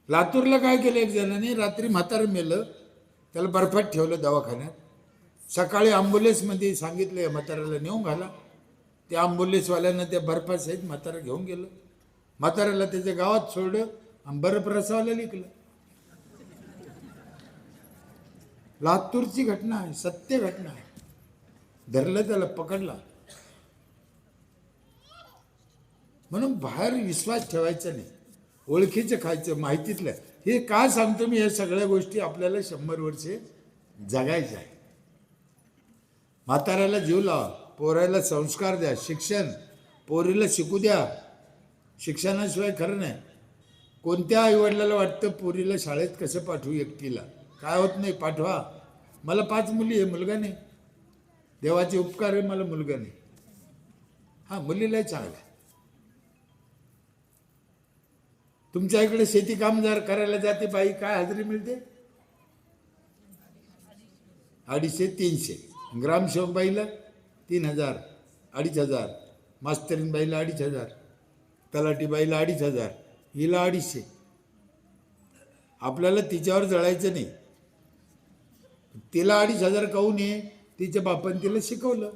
लातूरला काय केलं, एक जणांनी रात्री म्हातारं मेलं, त्याला बर्फात ठेवलं दवाखान्यात. सकाळी ॲम्ब्युलन्समध्ये सांगितलं म्हाताऱ्याला नेऊन घाला. त्या ॲम्ब्युलन्सवाल्यानं त्या बर्फासहित म्हातारं घेऊन गेलं. म्हाताऱ्याला त्याच्या गावात सोडलं आणि बर्फ रसावाला लिखलं. लातूरची घटना आहे, सत्य घटना आहे. धरलं, त्याला पकडला. म्हणून बाहेर विश्वास ठेवायचा नाही. ओळखीचं खायचं, माहितीतलं. हे का सांगतो मी, या सगळ्या गोष्टी आपल्याला 100 वर्षे जगायच्या आहे. म्हाताऱ्याला जीव लावा, पोरायला संस्कार द्या, शिक्षण, पोरीला शिकू द्या. शिक्षणाशिवाय खरं नाही. कोणत्या आईवडिलाला वाटतं पोरीला शाळेत कसं पाठवू एकटीला? काय होत नाही, पाठवा. मला 5 मुली आहे, मुलगा नाही. देवाचे उपकार आहे, मला मुलगा नाही. हां, मुलीलाही चांगलं आहे. तुमच्या इकडे शेती काम जर करायला जाते बाई, काय हजेरी मिळते? 250-300. ग्रामसेवक बाईला 3,000. 2,500, मास्तरीन बाईला 2,500, तलाठी बाईला 2,500, हिला 250. आपल्याला तिच्यावर जळायचं नाही. तिला 2,500 काहून आहे? तिच्या बापाने तिला शिकवलं.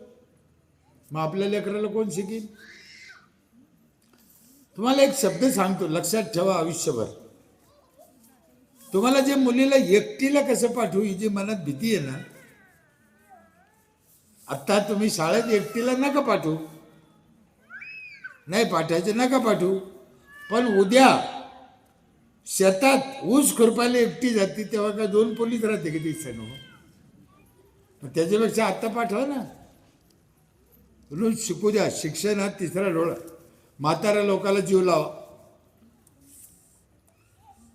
मग आपल्या लेकराला कोण शिकेल? तुम्हाला एक शब्द सांगतो, लक्षात ठेवा आयुष्यभर. तुम्हाला जे मुलीला एकटीला कसं पाठवू ही जी मनात भीती आहे ना, आत्ता तुम्ही शाळेत एकटीला नका पाठवू, नाही पाठवायचं नका पाठवू, पण उद्या शेतात ऊस खुरपायला एकटी जाते तेव्हा का 2 पोलीस राहते की दिवसानं? मग त्याच्यापेक्षा आत्ता पाठवा ना. रोज शिकू द्या. शिक्षण हा तिसरा डोळा. म्हाताऱ्या लोकाला जीव लावा.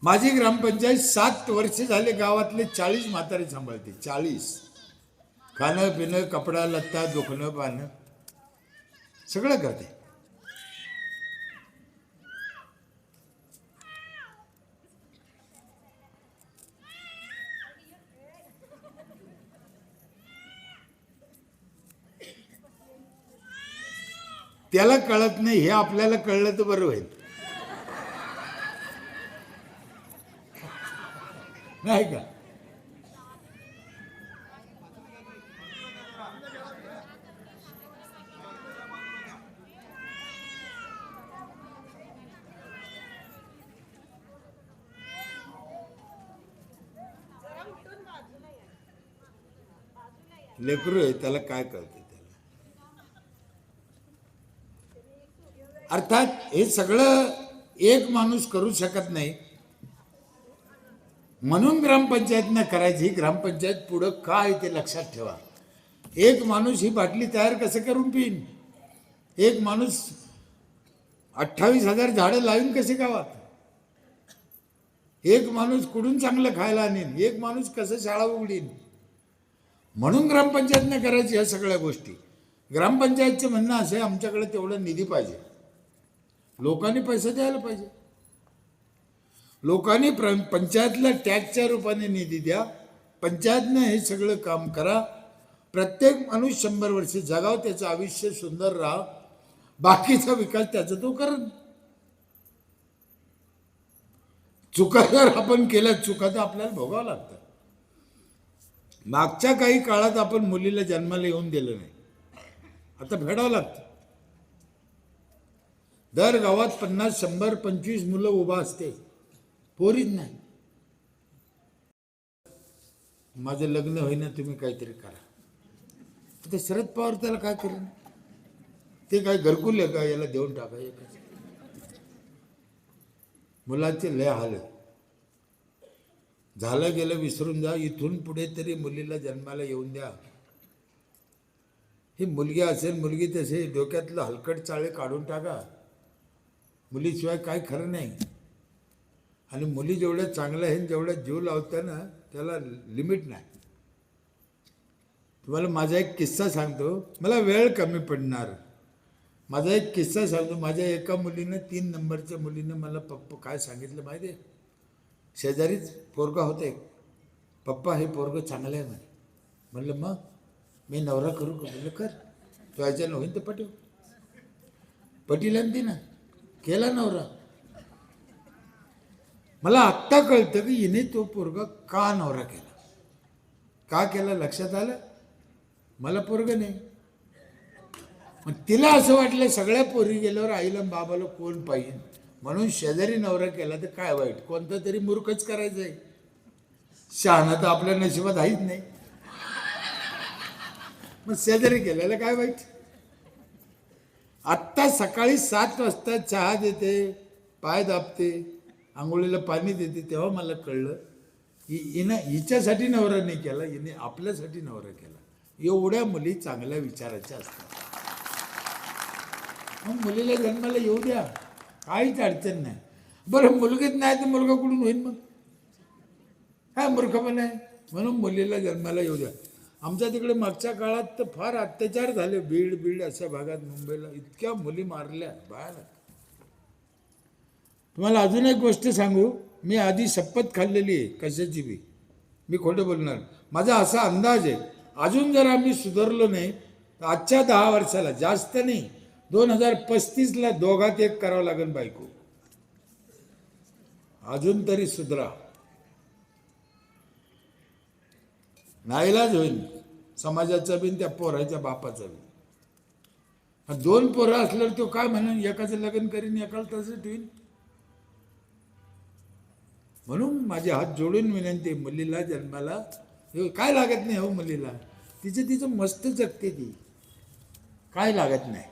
माझी ग्रामपंचायत 7 वर्ष झाले गावातले 40 म्हातारे सांभाळते. 40. खाणं पिणं, कपडा लत्ता, दुखणं पाणं सगळं करते. त्याला कळत नाही, हे आपल्याला कळलं तर बरं होईल, नाही का? लेकरू आहे, त्याला काय कळते? अर्थात हे सगळं एक माणूस करू शकत नाही, म्हणून ग्रामपंचायतनं करायची. ग्रामपंचायत पुढं काय ते लक्षात ठेवा. एक माणूस ही बाटली तयार कसं करून पिईन? एक माणूस 28,000 झाडं लावीन कसे गावात? एक माणूस कुठून चांगलं खायला आणीन? एक माणूस कसं शाळा उघडीन? म्हणून ग्रामपंचायतनं करायची ह्या सगळ्या गोष्टी. ग्रामपंचायतचं म्हणणं असं आहे, आमच्याकडे तेवढा निधी पाहिजे. लोकांनी पैसे द्यायला पाहिजे. लोकांनी पंचायतला टॅक्सच्या रूपाने निधी द्या. पंचायतनं हे सगळं काम करा. प्रत्येक माणूस 100 वर्ष जगाव, त्याचं आयुष्य सुंदर राहा, बाकीचा विकास त्याचा तो करत. चुका जर आपण केल्या, चुका तर आपल्याला भोगावं लागतं. मागच्या काही काळात आपण मुलीला जन्माला येऊन दिलं नाही, आता फेडावं लागतं. दर गावात 50, 100, 25 मुलं उभा असते, पोरीच नाही. माझं लग्न होईना, तुम्ही काहीतरी करा. ते शरद पवार त्याला काय करेन? ते काय घरकुल आहे का? याला देऊन टाका. मुलाचे लय हाल झालं गेलं विसरून जा. इथून पुढे तरी मुलीला जन्माला येऊन द्या. ही मुलगी असेल, मुलगी तसे, डोक्यातलं हलकट चाळे काढून टाका. मुलीशिवाय काय खरं नाही. आणि मुली जेवढ्या चांगल्या आहेत, जेवढ्या जीव लावत्या ना, त्याला लिमिट नाही. तुम्हाला माझा एक किस्सा सांगतो, मला वेळ कमी पडणार. माझा एक किस्सा सांगतो. माझ्या एका मुलीनं, 3 नंबरच्या मुलीनं मला पप्पा काय सांगितलं माहिती आहे? शेजारीच पोरगा होते. पप्पा हे पोरगं चांगलं आहे म्हणे. म्हणलं मग मी नवरा करू का? म्हणलं कर, तो याच्यानं होईन तर पटव. पटीला ती ना, केला नवरा. मला आत्ता कळतं की हिने तो पोरगा का नवरा केला. का केला लक्षात आलं? मला पोरगं नाही. मग तिला असं वाटलं सगळ्या पोरी गेल्यावर आईला बाबाला कोण पाहिजे, म्हणून शेजारी नवरा केला तर काय वाईट? कोणता तरी मूर्खच करायचं आहे. शहाणा तर आपल्या नशिबात आहेच नाही. मग शेजारी केल्याला काय वाईट? आत्ता सकाळी 7 वाजता चहा देते, पाय दाबते, आंघोळीला पाणी देते, तेव्हा मला कळलं हिनं हिच्यासाठी नवरा नाही केला, हिने आपल्यासाठी नवरा केला. एवढ्या मुली चांगल्या विचाराच्या असतात. मग मुलीला जन्माला येऊ द्या, काहीच अडचण नाही. बरं मुलगीच नाही तर मुलगा कुठून होईल? मग काय मूर्खपणा आहे. म्हणून मुलीला जन्माला येऊ द्या. आमच्या तिकडे मागच्या काळात तर फार अत्याचार झाले. बीड अशा भागात, मुंबईला इतक्या मुली मारल्या बाळाला. तुम्हाला अजून एक गोष्ट सांगू, मी आधी शपथ खाल्लेली आहे कशाची बी, मी खोटं बोलणार. माझा असा अंदाज आहे, अजून जर आम्ही सुधारलो नाही तर आजच्या 10 वर्षाला, जास्त नाही, 2035ला दोघात एक करावं लागेल बायको. अजून तरी सुधरा, नाईलाज होईल समाजाचा बिन त्या पोराच्या बापाचा बी. 2 पोरं असल्यावर तो काय म्हणून एकाचं लग्न करीन, एकाला तसं ठेवीन. म्हणून माझे हात जोडून विनंती, मुलीला जन्माला काय लागत नाही हो मुलीला, तिचं मस्त जगते ती, काय लागत नाही.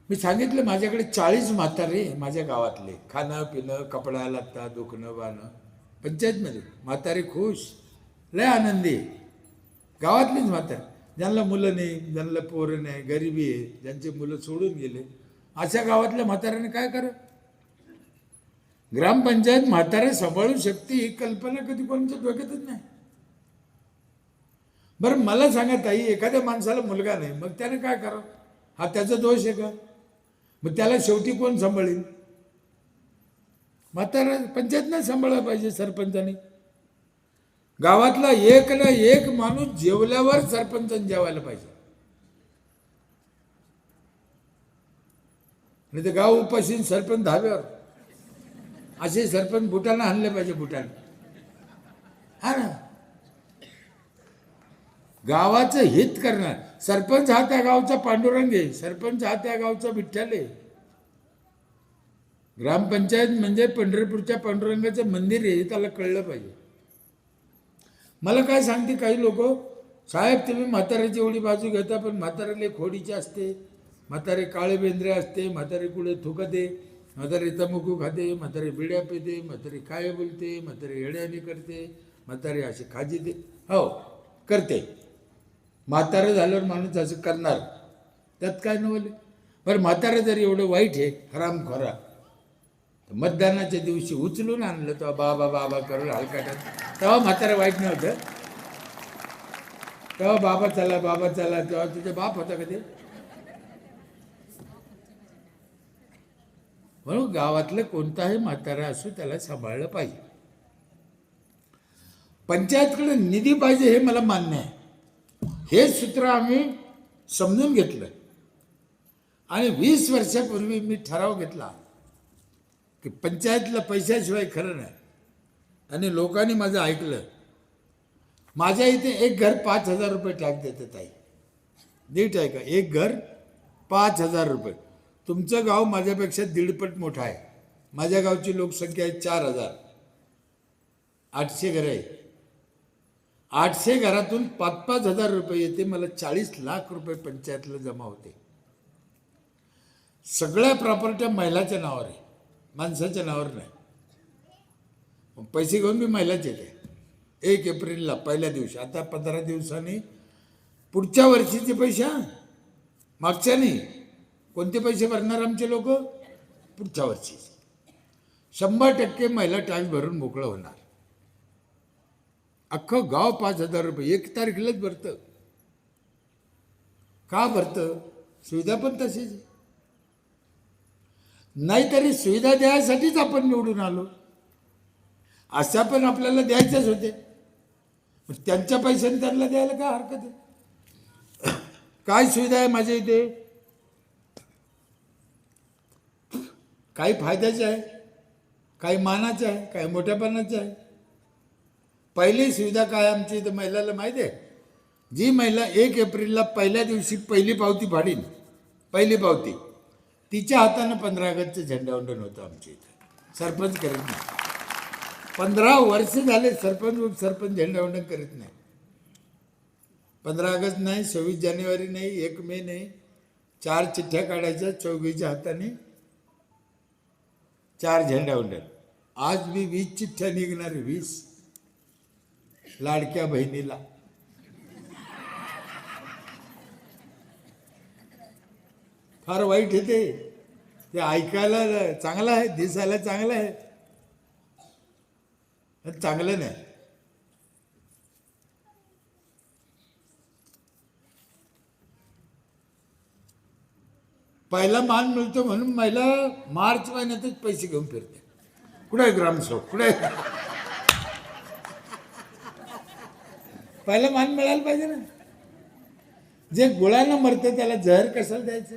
मी सांगितलं माझ्याकडे 40 म्हातारे माझ्या गावातले, खाणं पिणं कपडा लत्ता दुखणं बाणं, पंचायतमध्ये म्हातारे खुश, लय आनंदी, गावातलीच म्हातारे, ज्यांना मुलं नाही, ज्यांना पोरं नाही, गरिबी आहे, ज्यांचे मुलं सोडून गेले, अशा गावातल्या म्हाताऱ्याने काय करा. ग्रामपंचायत म्हातारे सांभाळू शकते ही कल्पना कधी कोणाच्या डोक्यातच नाही. बरं मला सांगा ताई, एखाद्या माणसाला मुलगा नाही, मग त्याने काय करावं? हा त्याचा दोष आहे का? मग त्याला शेवटी कोण सांभाळेल? म्हातारा पंचायतनं सांभाळलं पाहिजे, सरपंचाने. गावातला एक ना एक माणूस जेवल्यावर सरपंचाने जेवायला पाहिजे, नाही तर गाव उपाशी सरपंच धाब्यावर. असे सरपंच बुटाला आणले पाहिजे, बुटाला. हा ना, गावाचं हित करणार. सरपंच हा त्या गावचा पांडुरंग आहे, सरपंच हा त्या गावचा विठ्ठल आहे. ग्रामपंचायत म्हणजे पंढरपूरच्या पांडुरंगाचं मंदिर आहे, हे त्याला कळलं पाहिजे. मला काय सांगते काही लोक, साहेब तुम्ही म्हाताऱ्याची एवढी बाजू घेता, पण म्हाताऱ्याला खोडीचे असते, म्हातारे काळे बेंद्रे असते, म्हातारे कुठे थुकते, म्हातारे तंबाखू खाते, म्हातारे बिड्या पिते, म्हातारे काय बोलते, म्हातारे येड्याने करते, म्हातारे असे खाजी दे. हो करते, म्हातारं झाल्यावर माणूस असं करणार, त्यात काय नवले. बरं म्हातारं जर एवढं वाईट आहे हरामखोरा, मतदानाच्या दिवशी उचलून आणलं तेव्हा बाबा बाबा करून हलकाट्यात, तेव्हा म्हातारं वाईट नव्हतं. तेव्हा बाबा चला, तेव्हा तुझा बाप होता कधी. म्हणून गावातलं कोणताही म्हातारा असो त्याला सांभाळलं पाहिजे. पंचायतकडे निधी पाहिजे हे मला मान्य आहे, हे सूत्र आम्ही समजून घेतलं. आणि 20 वर्षापूर्वी मी ठराव घेतला की पंचायतला पैशाशिवाय खरं नाही. आणि लोकांनी माझं ऐकलं. माझ्या इथे एक घर 5,000 रुपये टॅक्स देतात ताई, नीट आहे का? एक घर 5,000 रुपये. तुमचं गाव माझ्यापेक्षा 1.5 मोठं आहे. माझ्या गावची लोकसंख्या आहे 4,000, 800 घरं आहे. 800 घरातून 5,000 रुपये येते. मला 40 लाख रुपये पंचायतला जमा होते. सगळ्या प्रॉपर्ट्या महिलाच्या नावावर आहे, माणसाच्या नावावर नाही. पैसे घेऊन मी महिलाच येते. 1 एप्रिलला पहिल्या दिवशी, आता 15 दिवसांनी पुढच्या वर्षीचे पैसे, मागच्या नाही. कोणते पैसे भरणार आमचे लोक? पुढच्या वर्षी 100% महिला टॅक्स भरून मोकळं होणार. अख्खं गाव 5,000 रुपये 1 तारखेलाच भरतं. का भरतं? सुविधा पण तशीच. नाहीतरी सुविधा द्यायसाठीच आपण निवडून आलो, अशा पण आपल्याला द्यायच्याच होते. त्यांच्या पैशाने त्यांना द्यायला काय हरकत आहे? काय सुविधा आहे माझ्या इथे? काही फायद्याचे आहे, काही मानाचं आहे, काही मोठ्यापणाचं आहे. पहिली सुविधा काय आमची इथं महिलाला माहिती आहे? जी महिला 1 एप्रिलला पहिल्या दिवशी पहिली पावती फाडीन, पहिली पावती, तिच्या हातानं 15 ऑगस्टचं झेंडावंदन होतं आमच्या इथं. सरपंच करत नाही. 15 वर्ष झाले सरपंच झेंडावंदन करत नाही. 15 ऑगस्ट नाही, 26 जानेवारी नाही, 1 मे नाही. 4 चिठ्ठ्या काढायच्या चौघीच्या हाताने, 4 झेंडावंदन. आज मी 20 चिठ्ठ्या निघणार, 20 लाडक्या बहिणीला. फार वाईट आहे ते ऐकायला चांगलं आहे, दिसायला चांगलं आहे, पण चांगलं नाही. पहिला मान मिळतो म्हणून महिला मार्च महिन्यातच पैसे घेऊन फिरते. कुठे ग्रामसेवक, कुठे? पहिला मान मिळायला पाहिजे ना. जे गुळानं मरतं त्याला जहर कशाला द्यायचं?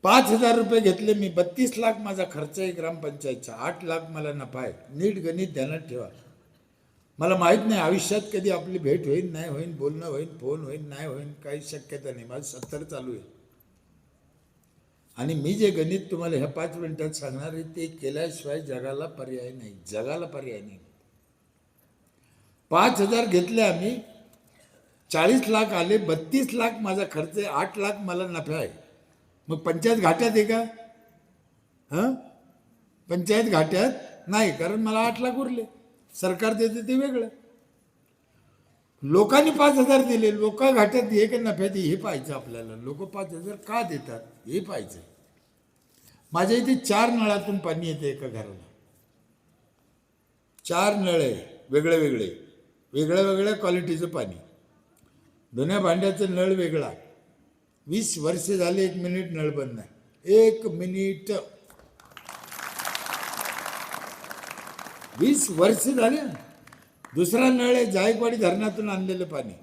5,000 रुपये घेतले मी, 32 लाख माझा खर्च आहे ग्रामपंचायतचा, 8 लाख मला नफा आहे. नीट गणित ध्यानात ठेवा. मला माहीत नाही आयुष्यात कधी आपली भेट होईल नाही होईल, बोलणं होईल, फोन होईल नाही होईल, काही शक्यता नाही. माझं 70 चालू आहे आणि मी जे गणित तुम्हाला ह्या 5 मिनिटात सांगणार आहे ते केल्याशिवाय जगाला पर्याय नाही, जगाला पर्याय नाही. 5,000 घेतले आम्ही, 40 लाख आले, 32 लाख माझा खर्च आहे, 8 लाख मला नफा आहे. मग पंचायत घाट्यात आहे का? हां, पंचायत घाट्यात नाही, कारण मला 8 लाख उरले. सरकार देते ते वेगळं. लोकांनी 5,000 दिले, लोक घाट्यात हे का नफ्यात हे पाहायचं आपल्याला. लोक 5,000 का देतात हे पाहायचं. माझ्या इथे 4 नळातून पाणी येते एका घराला. 4 नळ आहे, वेगळे वेगळे, वेगळ्या वेगळ्या क्वालिटीचं पाणी. धुण्या भांड्याचं नळ वेगळा. 20 वर्ष झाले 1 मिनिट नळ बंद नाही. 1 मिनिट, 20 वर्ष झाले. दुसरा नळ आहे जायकवाडी धरणातून आणलेलं पाणी.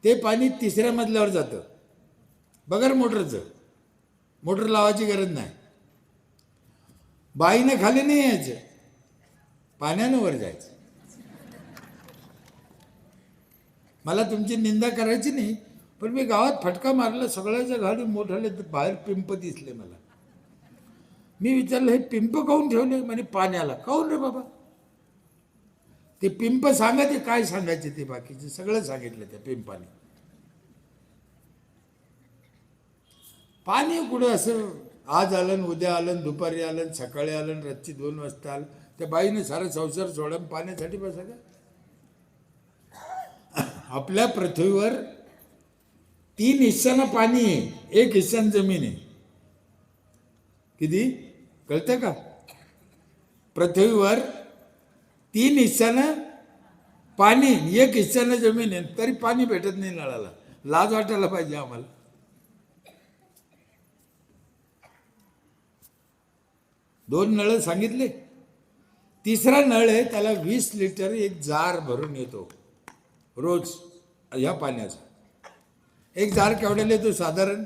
ते पाणी 3ऱ्या मजल्यावर जातं, बगर मोटरचं. मोटर लावायची गरज नाही. बाईनं खाली नाही यायचं, पाण्यानं वर जायचं. मला तुमची निंदा करायची नाही, पण मी गावात फटका मारला, सगळ्याच्या गाडी मोठाले बाहेर पिंप दिसले मला. मी विचारलं हे पिंप काऊन ठेवले? म्हणे पाण्याला. काऊन रे बाबा? ते पिंप सांगा, ते काय सांगायचे ते बाकीचे सगळं सांगितलं त्या पिंपाने. पाणी कुठं असं आज आलं, उद्या आलं, दुपारी आलं, सकाळी आलं, रात्री 2 वाजता आलं. त्या बाईने सारा संसार सोडा पाण्यासाठी बसा का? आपल्या पृथ्वीवर 3 हिस्सानं पाणी आहे, 1 हिस्सानं जमीन आहे. किती कळतं का? पृथ्वीवर 3 हिस्सानं पाणी, 1 हिस्सानं जमीन आहे, तरी पाणी भेटत नाही नळाला. लाज वाटायला पाहिजे आम्हाला. दोन नळ सांगितले, 3रा नळ आहे त्याला 20 लिटर एक जार भरून येतो रोज ह्या पाण्याचा. एक जार केवढ्याला येतो साधारण?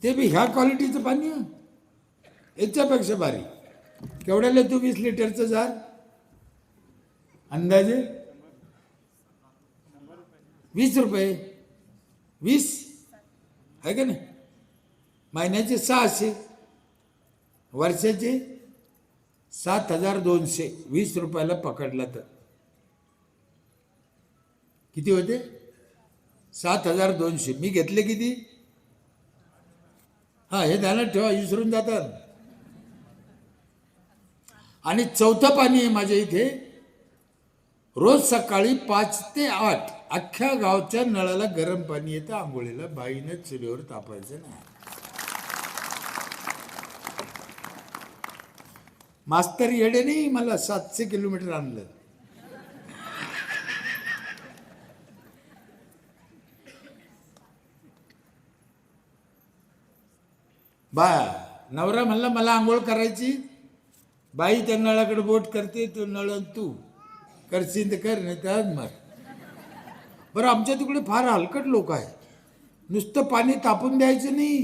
ते बी ह्या क्वालिटीचं पाणी आहे, याच्यापेक्षा भारी. केवढ्याला येतो 20 लिटरचं जार? अंदाजे 20 रुपये. 20 आहे का नाही? महिन्याचे 600, वर्षाचे 7,200. 20 रुपयाला पकडला तर किती होते? 7,200. मी घेतले किती? हा, हे ध्यानात ठेवा, विसरून जातात. आणि 4थं पाणी आहे माझ्या इथे. रोज सकाळी 5 ते 8 अख्ख्या गावच्या नळाला गरम पाणी येतं आंघोळीला. बाईनं चुलीवर तापायचं नाही. मास्तर येडे नाही, मला 700 किलोमीटर आणलं. नवरा म्हणला मला आंघोळ करायची. बाई त्या नळाकडे बोट करते, तो नळ तू करशील तर कर, नाही तर मार. बरं, आमच्या तिकडे फार हलकट लोक आहेत. नुसतं पाणी तापून द्यायचं नाही,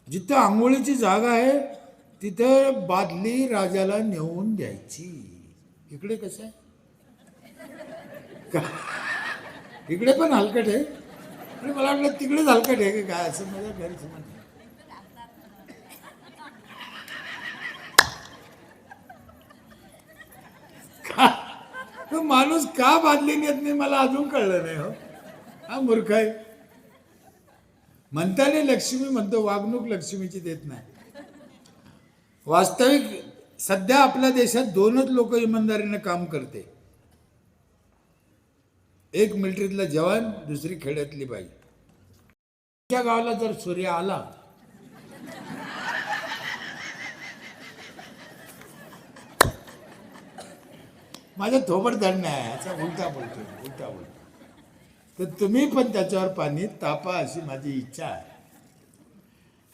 जिथं आंघोळीची जागा आहे तिथं बादली राजाला नेऊन द्यायची. इकडे कसं आहे? इकडे पण हलकट आहे. आणि मला वाटलं तिकडेच हलकट आहे का काय, असं माझ्या घरी समज. तो माणूस का बादली नेत नाही मला अजून कळलं नाही. हो, हा मूर्ख आहे. म्हणताना लक्ष्मी म्हणतो, वागणूक लक्ष्मीची देत नाही. वास्तविक सध्या आपल्या देशात 2च लोक इमानदारीने काम करते. एक मिलिटरीतला जवान, दुसरी खेड्यातली बाई. त्या गावाला जर सूर्य आला माझं थोबड धड नाही, असा उलटा बोलतो. तर तुम्ही पण त्याच्यावर पाणी तापा अशी माझी इच्छा आहे.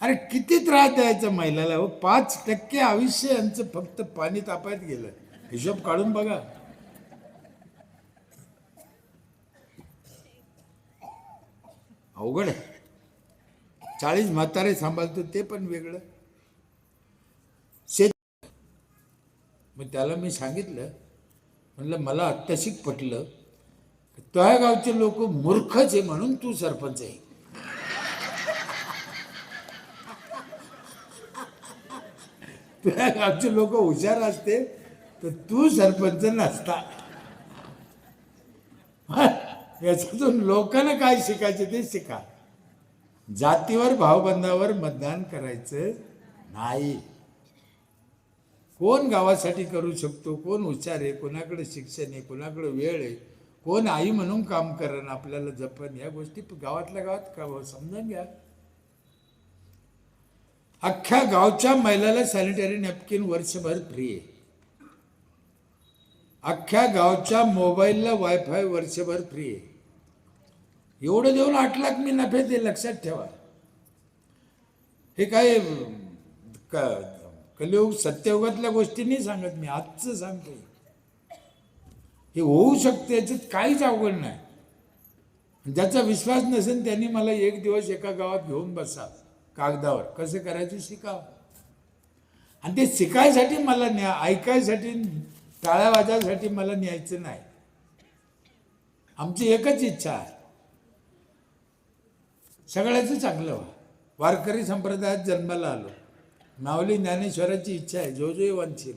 अरे किती त्रास द्यायचा महिलाला. 5% आयुष्य यांचं फक्त पाणी तापायत गेलं. हिशोब काढून बघा. अवघड आहे. 40 म्हातारे सांभाळतो ते पण वेगळं. शेत मग त्याला मी सांगितलं, म्हणलं मला आत्ताशिक पटलं, तुझ्या गावचे लोक मूर्खच आहे म्हणून तू सरपंच आहे. तुझ्या गावचे लोक हुशार असते तर तू सरपंच नसता. याच्यातून लोकांना काय शिकायचे ते शिका. जातीवर भावबंधावर मतदान करायचं नाही. कोण गावासाठी करू शकतो, कोण हुशार आहे, कोणाकडे शिक्षण आहे, कोणाकडे वेळ आहे, कोण आई म्हणून काम करण, आपल्याला जपन, या गोष्टी गावातल्या गावात का समजून घ्या. अख्ख्या गावच्या महिलाला सॅनिटरी नॅपकिन वर्षभर फ्री आहे. अख्ख्या गावच्या मोबाईलला वायफाय वर्षभर फ्री आहे. एवढं देऊन 8 लाख मी नफे ते लक्षात ठेवा. हे काय कलियुग सत्ययुगातल्या गोष्टी नाही सांगत मी, आजचं सांगतोय. हे होऊ शकते, याच्यात काहीच अवघड नाही. ज्याचा विश्वास नसेल त्यांनी मला एक दिवस एका गावात घेऊन बसा, कागदावर कसं करायचं शिका. आणि ते शिकायसाठी मला ऐकायसाठी, टाळ्या वाजायसाठी मला न्यायचं नाही. आमची एकच इच्छा आहे, सगळ्याचं चांगलं व्हा. वारकरी संप्रदायात जन्माला आलो, माऊली ज्ञानेश्वराची इच्छा आहे, जो जो वांछील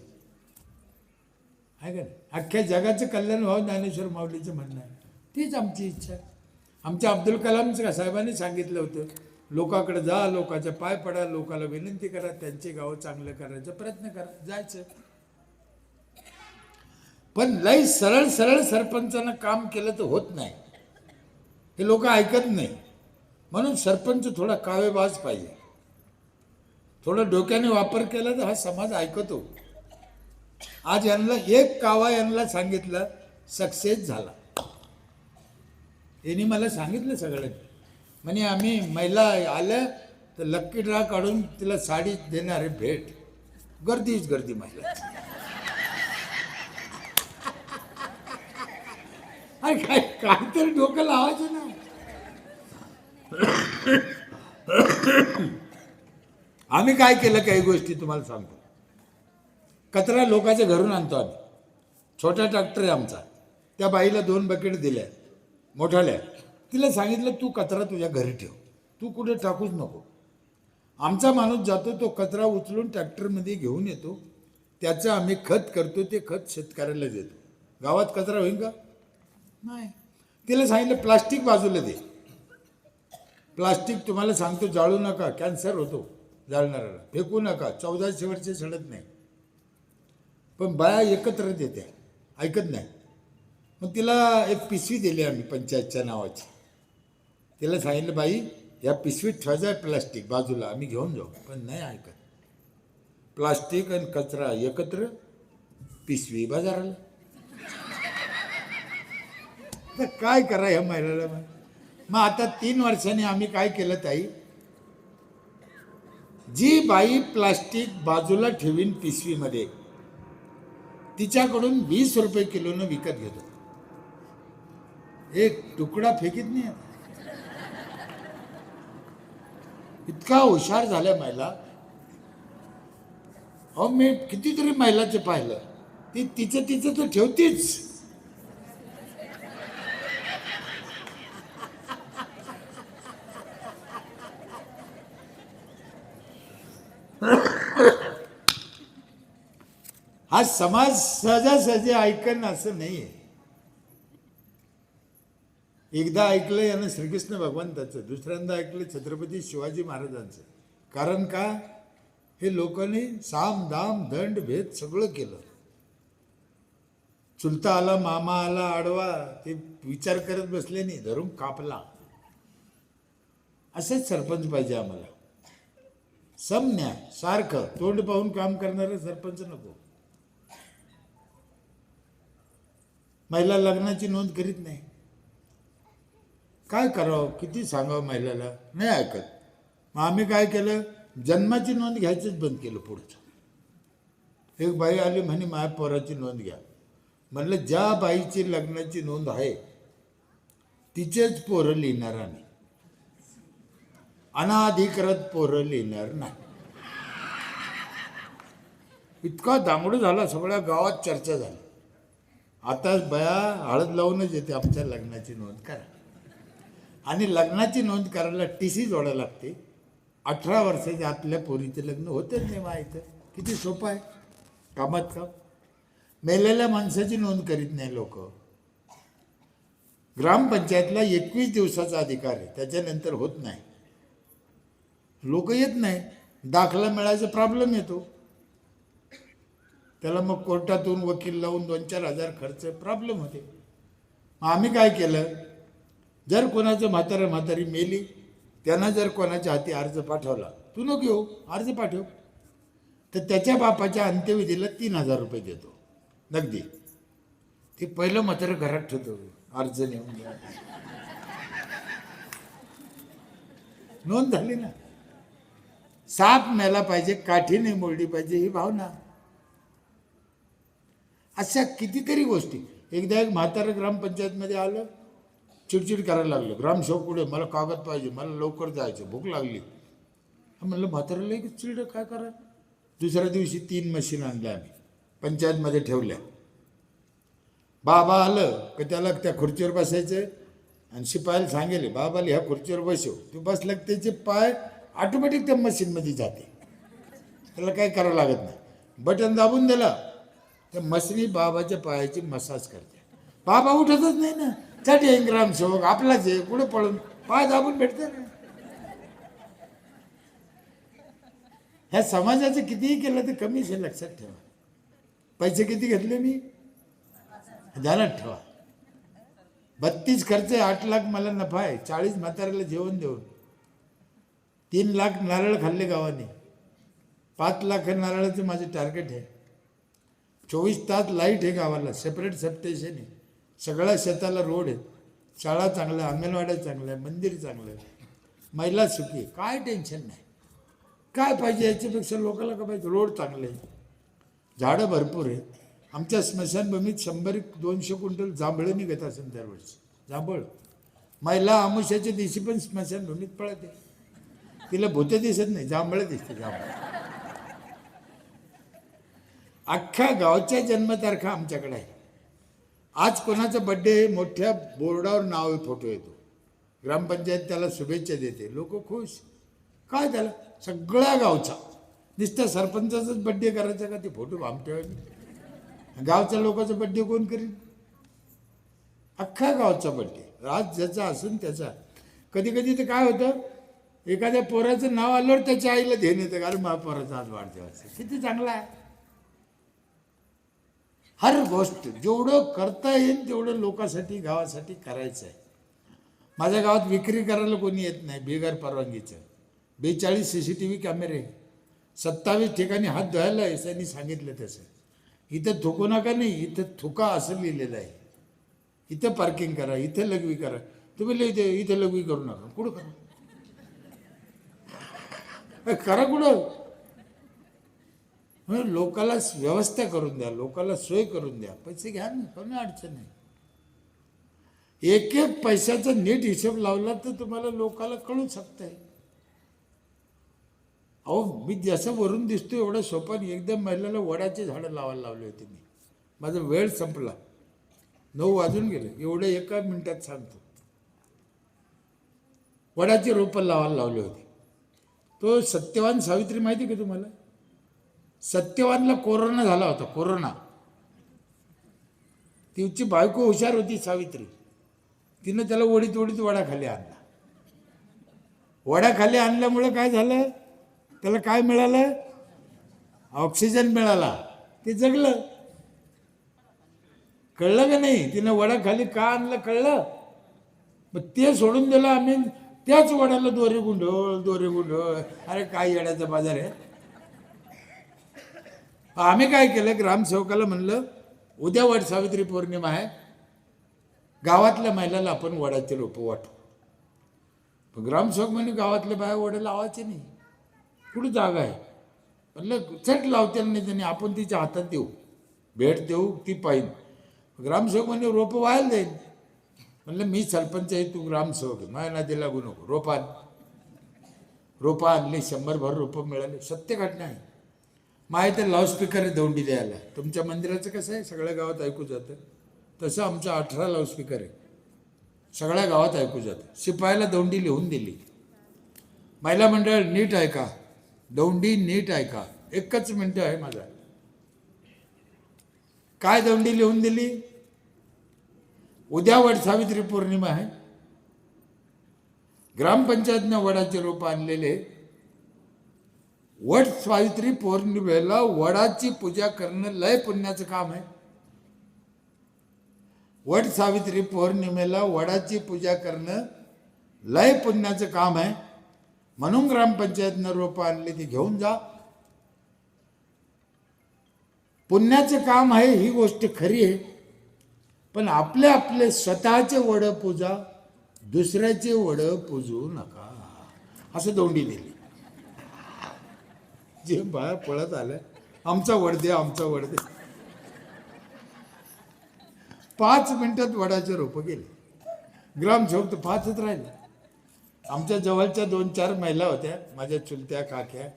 आहे का नाही. अख्ख्या जगाचं कल्याण व्हावं ज्ञानेश्वर माऊलीचं म्हणणं आहे, तीच आमची इच्छा आहे. आमच्या अब्दुल कलाम साहेबांनी सांगितलं होतं, लोकांकडे जा, लोकांच्या पाय पडा, लोकांना विनंती करा, त्यांचे गाव चांगलं करायचा प्रयत्न करा, जायचं. पण लई सरळ सरळ सरपंचानं काम केलं तर होत नाही. हे लोक ऐकत नाही. म्हणून सरपंच थोडा कावेबाज पाहिजे. थोडा डोक्याने वापर केला तर हा समाज ऐकतो. आज यांना एक कावा यांना सांगितलं, सक्सेस झाला. यांनी मला सांगितलं सगळं, म्हणे आम्ही महिला आल्या तर लक्की ड्रा काढून तिला साडी देणारे भेट. गर्दीच गर्दी महिला. अरे काय काहीतरी डोकं लावायचं ना. आम्ही काय केलं, काही गोष्टी तुम्हाला सांगतो. कचरा लोकांच्या घरून आणतो आम्ही. छोटा ट्रॅक्टर आहे आमचा. त्या बाईला 2 बकेट दिल्या मोठाल्या. तिला सांगितलं तू कचरा तुझ्या घरी ठेव, तू कुठे टाकूच नको. आमचा माणूस जातो, तो कचरा उचलून ट्रॅक्टरमध्ये घेऊन येतो, त्याचं आम्ही खत करतो, ते खत शेतकऱ्याला देतो. गावात कचरा होईल का? नाही. तिला सांगितलं प्लास्टिक बाजूला दे. प्लास्टिक तुम्हाला सांगतो जाळू नका, कॅन्सर होतो जाळणाऱ्याला. फेकू नका, 1400 वर्षे सडत नाही. पण बाया एकत्र देत्या, ऐकत नाही. मग तिला एक पिशवी दिली आम्ही पंचायतच्या नावाची. तिला सांगितलं बाई या पिशवीत ठेवायचं आहे प्लास्टिक बाजूला, आम्ही घेऊन जाऊ. पण नाही ऐकत. प्लास्टिक आणि कचरा एकत्र, पिशवी बाजाराला. तर काय करा ह्या महिलाला. मग आता 3 वर्षांनी आम्ही काय केलं ताई, जी बाई प्लास्टिक बाजूला ठेवीन पिशवीमध्ये, तिच्याकडून 20 रुपये किलोनं विकत घेतो. एक तुकडा फेकीत नाही. इतका हुशार झाल्या महिला. अहो मी कितीतरी महिलाचे पाहिलं, ती तिचं तर ठेवतीच. हा समाज सहजासहजी ऐकणं असं नाहीये. एकदा ऐकलं यानं श्रीकृष्ण भगवंताचं, दुसऱ्यांदा ऐकलं छत्रपती शिवाजी महाराजांचं. कारण का, हे लोकांनी साम दाम दंड भेद सगळं केलं. चुलता आला, मामा आला आडवा, ते विचार करत बसले नाही, धरून कापला. असंच सरपंच पाहिजे आम्हाला. समन्याय, सारखं तोंड पाहून काम करणारं सरपंच नको. महिला लग्नाची नोंद करीत नाही. काय करावं, किती सांगावं महिलाला, नाही ऐकत. मग आम्ही काय केलं, जन्माची नोंद घ्यायचंच बंद केलं पुढचं. एक बाई आली म्हणे माझ्या पोराची नोंद घ्या. म्हणलं ज्या बाईची लग्नाची नोंद आहे तिचेच पोरं लिहिणार आम्ही, अनाधिकृत पोरं लिहिणार नाही. इतका दांगडू झाला, सगळ्या गावात चर्चा झाली. आता बया हळद लावूनच येते आमच्या लग्नाची नोंद करा. आणि लग्नाची नोंद करायला TC जोडायला लागते. 18 वर्षाच्या आतल्या पोरीचे लग्न होतेच नाही माहीत. किती सोपं आहे, कामात काम. मेलेल्या माणसाची नोंद करीत नाही लोक. ग्रामपंचायतला 21 दिवसाचा अधिकार आहे, त्याच्यानंतर होत नाही. लोक येत नाही, दाखला मिळायचा प्रॉब्लेम येतो. त्याला मग कोर्टातून वकील लावून 2-4 हजार खर्च, प्रॉब्लेम होते. मग आम्ही काय केलं, जर कोणाचं म्हातारी मेली, त्यांना जर कोणाच्या हाती अर्ज पाठवला, तू नको घेऊ अर्ज पाठव, तर त्याच्या बापाच्या अंत्यविधीला 3,000 रुपये देतो नगदी. ते पहिलं म्हातारं घरात ठेवतो, अर्ज नेऊन द्या. नोंद झाली ना. साप मेला पाहिजे, काठी नाही मोडली पाहिजे, ही भावना. अशा कितीतरी गोष्टी. एकदा एक म्हातारं ग्रामपंचायतमध्ये आलं, चिडचिड करायला लागलं. ग्रामसेवक पुढे, मला कागद पाहिजे, मला लवकर जायचं, भूक लागली. म्हणलं म्हाताऱ्याला एक चिड काय करा. दुसऱ्या दिवशी 3 मशीन आणल्या आम्ही, पंचायतमध्ये ठेवल्या. बाबा आलं की त्याला त्या खुर्चीवर बसायचं आणि शिपायाला सांगेल बाबाला ह्या खुर्चीवर बसव. ते बसलं की त्याचे पाय ऑटोमॅटिक त्या मशीनमध्ये जाते, त्याला काही करावं लागत नाही. बटन दाबून दिला तर मशीनी बाबाच्या पायाची मसाज करते. बाबा उठतच नाही ना. चट येईन ग्रामसेवक आपलाच आहे, कुठे पळून पाय दाबून भेटते ना. ह्या समाजाचं कितीही केलं तर कमीच आहे, लक्षात ठेवा. पैसे किती घेतले मी, ध्यानात ठेवा. 32 खर्च आहे, 8 लाख मला नफा आहे. 40 म्हाताऱ्याला जेवण देऊन 3 लाख नारळ खाल्ले गावाने. 5 लाख नारळाचं माझं टार्गेट आहे. 24 तास लाईट आहे गावाला, सेपरेट सबस्टेशन आहे. सगळ्या शेताला रोड आहेत. शाळा चांगल्या, अंगणवाड्या चांगल्या, मंदिर चांगलं, महिला सुखी, काय टेन्शन नाही. काय पाहिजे याच्यापेक्षा लोकांना काय पाहिजे, रोड चांगले, झाडं भरपूर आहे. आमच्या स्मशानभूमीत 100-200 क्विंटल जांभळं निघत असेल दरवर्षी. जांभळ महिला अमावस्याच्या दिवशी पण स्मशानभूमीत पळते. तिला भूत दिसत नाही, जांभळं दिसते. जांभळ अख्ख्या गावच्या जन्मतारखा आमच्याकडे आहे. आज कोणाचा बड्डे, मोठ्या बोर्डावर नाव फोटो येतो, ग्रामपंचायत त्याला शुभेच्छा देते, लोक खुश. काय त्याला सगळ्या गावचा, नुसत्या सरपंचाचाच बड्डे करायचा का ते फोटो आमच्या गावच्या लोकांचा बड्डे कोण करीन? अख्खा गावचा बड्डे, आज ज्याचा असून त्याचा. कधी कधी तर काय होतं, एखाद्या पोराचं नाव आल्यावर त्याच्या आईला ध्यान येतं, कारण महापोराचा आज वाढदिवस. किती चांगला आहे. हर गोष्ट जेवढं करता येईल तेवढं लोकांसाठी, गावासाठी करायचं आहे. माझ्या गावात विक्री करायला कोणी येत नाही बेगार परवानगीचं. 42 CCTV कॅमेरे, 27 ठिकाणी हात धुवायला यांनी सांगितलं तसं. इथं थुकू नका नाही, इथं थुका असं लिहिलेलं आहे. इथं पार्किंग करा, इथं लघवी करा. तुम्ही इथं लघवी करू नका. कुठं करा कुठं? लोकाला व्यवस्था करून द्या, लोकाला सोय करून द्या. पैसे घ्या ना, कोणी अडचण नाही. एक एक पैशाचा नीट हिशोब लावला तर तुम्हाला लोकाला कळू शकतंय. अहो मी जसं वरून दिसतो एवढं सोपं. एकदम महिलाला वडाची झाडं लावायला लावली होती मी. माझा वेळ संपला, 9 वाजून गेले. एवढं 1 मिनिटात सांगतो. वडाची रोपं लावायला लावली होती. तो सत्यवान सावित्री माहिती का तुम्हाला? सत्यवानला कोरोना झाला होता, कोरोना. तिची बायको हुशार होती सावित्री, तिनं त्याला ओढीत वडाखाली आणला. वडाखाली आणल्यामुळे काय झालं, त्याला काय मिळालं, ऑक्सिजन मिळाला, ते जगलं. कळलं का नाही? तिनं वडाखाली का आणलं कळलं. मग ते सोडून दिलं आम्ही. त्याच वडाला दोरे गुंडोळ. अरे काय येड्याचा बाजार आहे. आम्ही काय केलं, ग्रामसेवकाला म्हणलं उद्या वड सावित्री पौर्णिमा आहे, गावातल्या महिलाला आपण वडाचे रोपं वाटू. ग्रामसेवक म्हणे गावातल्या बाया वड लावायचे नाही, कुठं जागा आहे. म्हणलं चट लावते नाही त्यांनी, आपण तिच्या हातात देऊ, भेट देऊ, ती पाहिजे. ग्रामसेवक म्हणजे रोपं व्हायला जाईल. म्हणलं मी सरपंच आहे, तू ग्रामसेवक आहे, माझ्या नादी लागू नको. रोपं आणली, 100 रोपं मिळाले. सत्य घटना आहे. माझ्या तर लाऊडस्पीकर आहे दौंडी द्यायला. तुमच्या मंदिराचं कसं आहे, सगळ्या गावात ऐकू जातं, तसं आमचं 18 लाऊडस्पीकर आहे, सगळ्या गावात ऐकू जातं. शिपायाला दौंडी लिहून दिली. महिला मंडळ नीट ऐका, दौंडी नीट ऐका, 1 मिनिट आहे माझा. काय दौंडी लिहून दिली? उद्या वड सावित्री पौर्णिमा आहे. ग्रामपंचायतनं वडाचे रोप आणलेले. वड सावित्री पौर्णिमेला वडाची पूजा करणं लय पुण्याचं काम आहे. वड सावित्री पौर्णिमेला वडाची पूजा करणं लय पुण्याचं काम आहे. म्हणून ग्रामपंचायतनं रोपं आणली, ती घेऊन जा. पुण्याचं काम आहे, ही गोष्ट खरी आहे. पण आपले स्वतःचे वड पूजा, दुसऱ्याचे वड पूजू नका, असं दौंडी दिली. जे बाहेर पळत आलं, आमचा वड दे, आमचा वड दे. 5 मिनिटात वडाचे रोपं गेले. ग्रामसेवक तर 5च राहिले. आमच्या जवळच्या 2-4 महिला होत्या, माझ्या चुलत्या काक्या,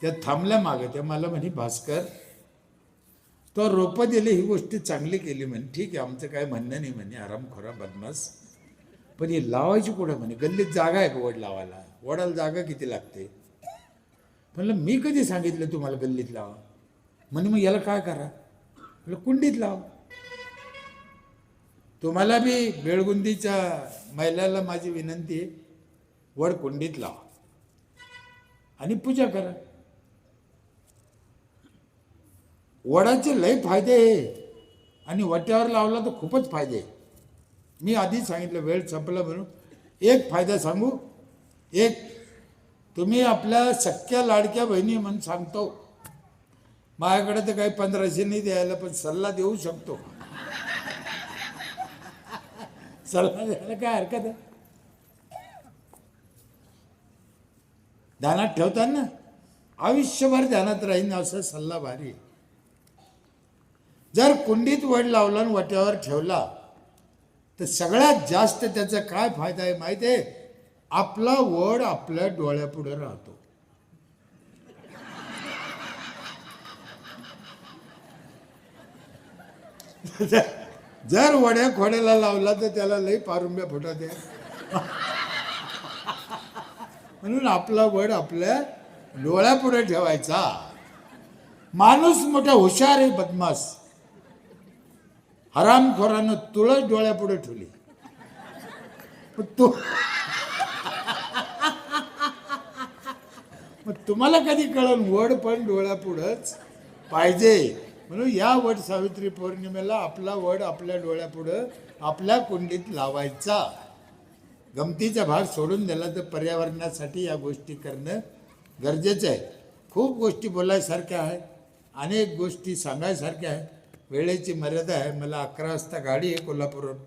त्या थांबल्या मागे. त्या मला म्हणे, भास्कर तो रोपं दिले, ही गोष्ट चांगली केली म्हणे. ठीक आहे, आमचं काय म्हणणं नाही म्हणे, आरामखोरा बदमाश, पण ही लावायची कुठं म्हणे, गल्लीत जागा आहे का वड लावायला? वडाला जागा किती लागते? म्हणलं मी कधी सांगितलं तुम्हाला गल्लीत लावा? म्हणे मग याला काय करा? म्हणलं कुंडीत लावा. तुम्हाला बी बेळगुंदीच्या महिलाला माझी विनंती आहे, वड कुंडीत लावा आणि पूजा करा. वडाचे लय फायदे आहे आणि वट्यावर लावला तर खूपच फायदे आहे. मी आधी सांगितलं, वेळ संपला म्हणून एक फायदा सांगू. एक, तुम्ही आपल्या सख्या लाडक्या बहिणी म्हणून सांगतो, माझ्याकडे तर काही 1500 नाही द्यायला, पण सल्ला देऊ शकतो. सल्ला द्यायला काय हरकत आहे? ध्यानात ठेवताना आयुष्यभर ध्यानात राहीन असा सल्ला भारी. जर कुंडीत वड लावला आणि वट्यावर ठेवला तर सगळ्यात जास्त त्याचा काय फायदा आहे माहिती आहे? आपला वड आपल्या डोळ्यापुढे राहतो. जर वड्या खोड्याला लावला तर त्याला लई पारुंब्या फुटत आहे. म्हणून आपला वड आपल्या डोळ्यापुढे ठेवायचा. माणूस मोठा हुशार आहे, बदमाश हरामखोरानं तुळस डोळ्यापुढे ठेवली. मग तुम्हाला कधी कळलं, वड पण डोळ्यापुढंच पाहिजे. म्हणून या वड सावित्री पौर्णिमेला आपला वड आपल्या डोळ्यापुढं आपल्या कुंडीत लावायचा. गमतीचा भाग सोडून दिला तर पर्यावरणासाठी या गोष्टी करणं गरजेचं आहे. खूप गोष्टी बोलायसारख्या आहे, अनेक गोष्टी सांगायसारख्या आहे. वेळेची मर्यादा आहे. मला 11 वाजता गाडी आहे कोल्हापूरहून.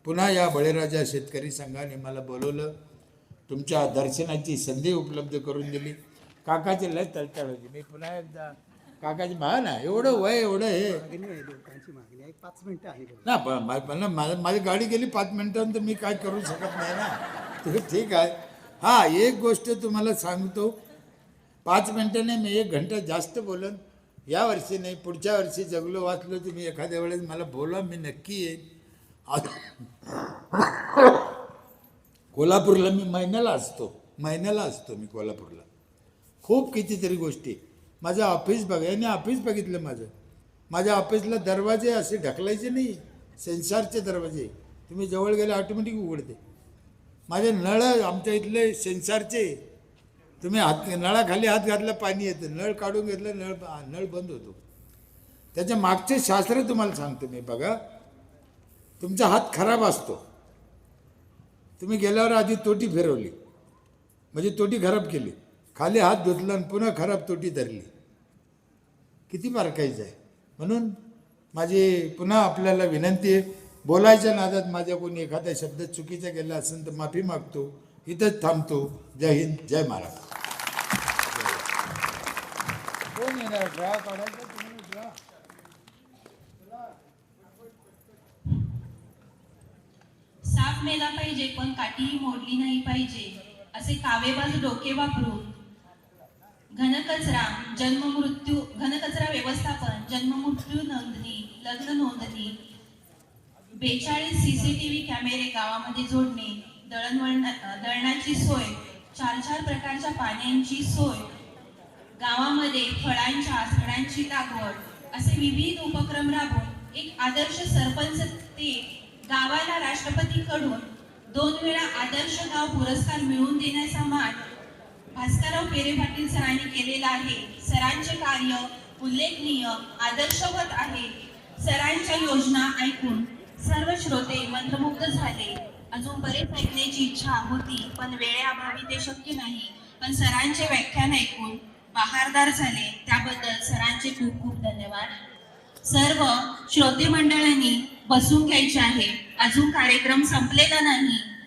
पुन्हा या बळीराजा शेतकरी संघाने मला बोलवलं, तुमच्या दर्शनाची संधी उपलब्ध करून दिली. काकाचे लय तळतळ होती. मी पुन्हा एकदा काकाची मान आहे, एवढं वय एवढं हे 5 मिनिटं आहे ना. माझी गाडी गेली 5 मिनिटांत, मी काय करू शकत नाही ना. ठीक आहे. हां, एक गोष्ट तुम्हाला सांगतो, 5 मिनिटं नाही, मी 1 घंटा जास्त बोलन. या वर्षी नाही, पुढच्या वर्षी जगलो वाचलो तुम्ही एखाद्या वेळेस मला बोला, मी नक्की येईन. कोल्हापूरला मी महिन्याला असतो मी कोल्हापूरला. खूप कितीतरी गोष्टी. माझं ऑफिस बघा, याने ऑफिस बघितलं माझ्या ऑफिसला दरवाजे असे ढकलायचे नाही, सेन्सरचे दरवाजे. तुम्ही जवळ गेले ऑटोमॅटिक उघडते. माझे नळ आमच्या इथले सेन्सरचे, तुम्ही नळाखाली हात घातला पाणी येतं, नळ काढून घेतलं नळ बंद होतो. त्याच्या मागचे शास्त्र तुम्हाला सांगतो मी. बघा, तुमचा हात खराब असतो, तुम्ही गेल्यावर आधी तोटी फिरवली म्हणजे तोटी खराब केली, खाली हात धुतला आणि पुन्हा खराब तोटी धरली, किती बारकाईचं आहे. म्हणून माझी पुन्हा आपल्याला विनंती आहे, बोलायच्या नादात माझ्या कोणी एखादा शब्द चुकीचा केला असेल तर माफी मागतो. इथंच थांबतो. जय हिंद, जय महाराष्ट्र. कोण येणार ड्रा काढायचा तुम्ही ड्रा साप मेला पाहिजे पण काठीही मोडली नाही पाहिजे असे कावेबाज डोके वापरून घनकचरा व्यवस्थापन, जन्ममृत्यू नोंदणी, लग्न नोंदणी, 42 CCTV कॅमेरे गावामध्ये जोडणे, दळणाची सोय, 4 प्रकारच्या पाण्याची सोय, गावामध्ये फळांच्या झाडांची लागवड असे विविध उपक्रम राबवून एक आदर्श सरपंच ते गावाला राष्ट्रपतीकडून 2 वेळा आदर्श गाव पुरस्कार मिळवून देण्याचा मान भास्करराव पेरे पाटील सरांनी केलेला आहे. सरांचे कार्य उल्लेखनीय, आदर्शवत आहे. सरांच्या योजना ऐकून सर्व श्रोते मंत्रमुग्ध झाले. अजून बरेच ऐकण्याची इच्छा होती पण वेळेअभावी ते शक्य नाही. पण सरांचे व्याख्यान ऐकून बहारदार झाले. त्याबद्दल सरांचे खूप खूप धन्यवाद. सर्व श्रोते मंडळांनी बसून घ्यायचे आहे. अजून कार्यक्रम संपलेला नाही.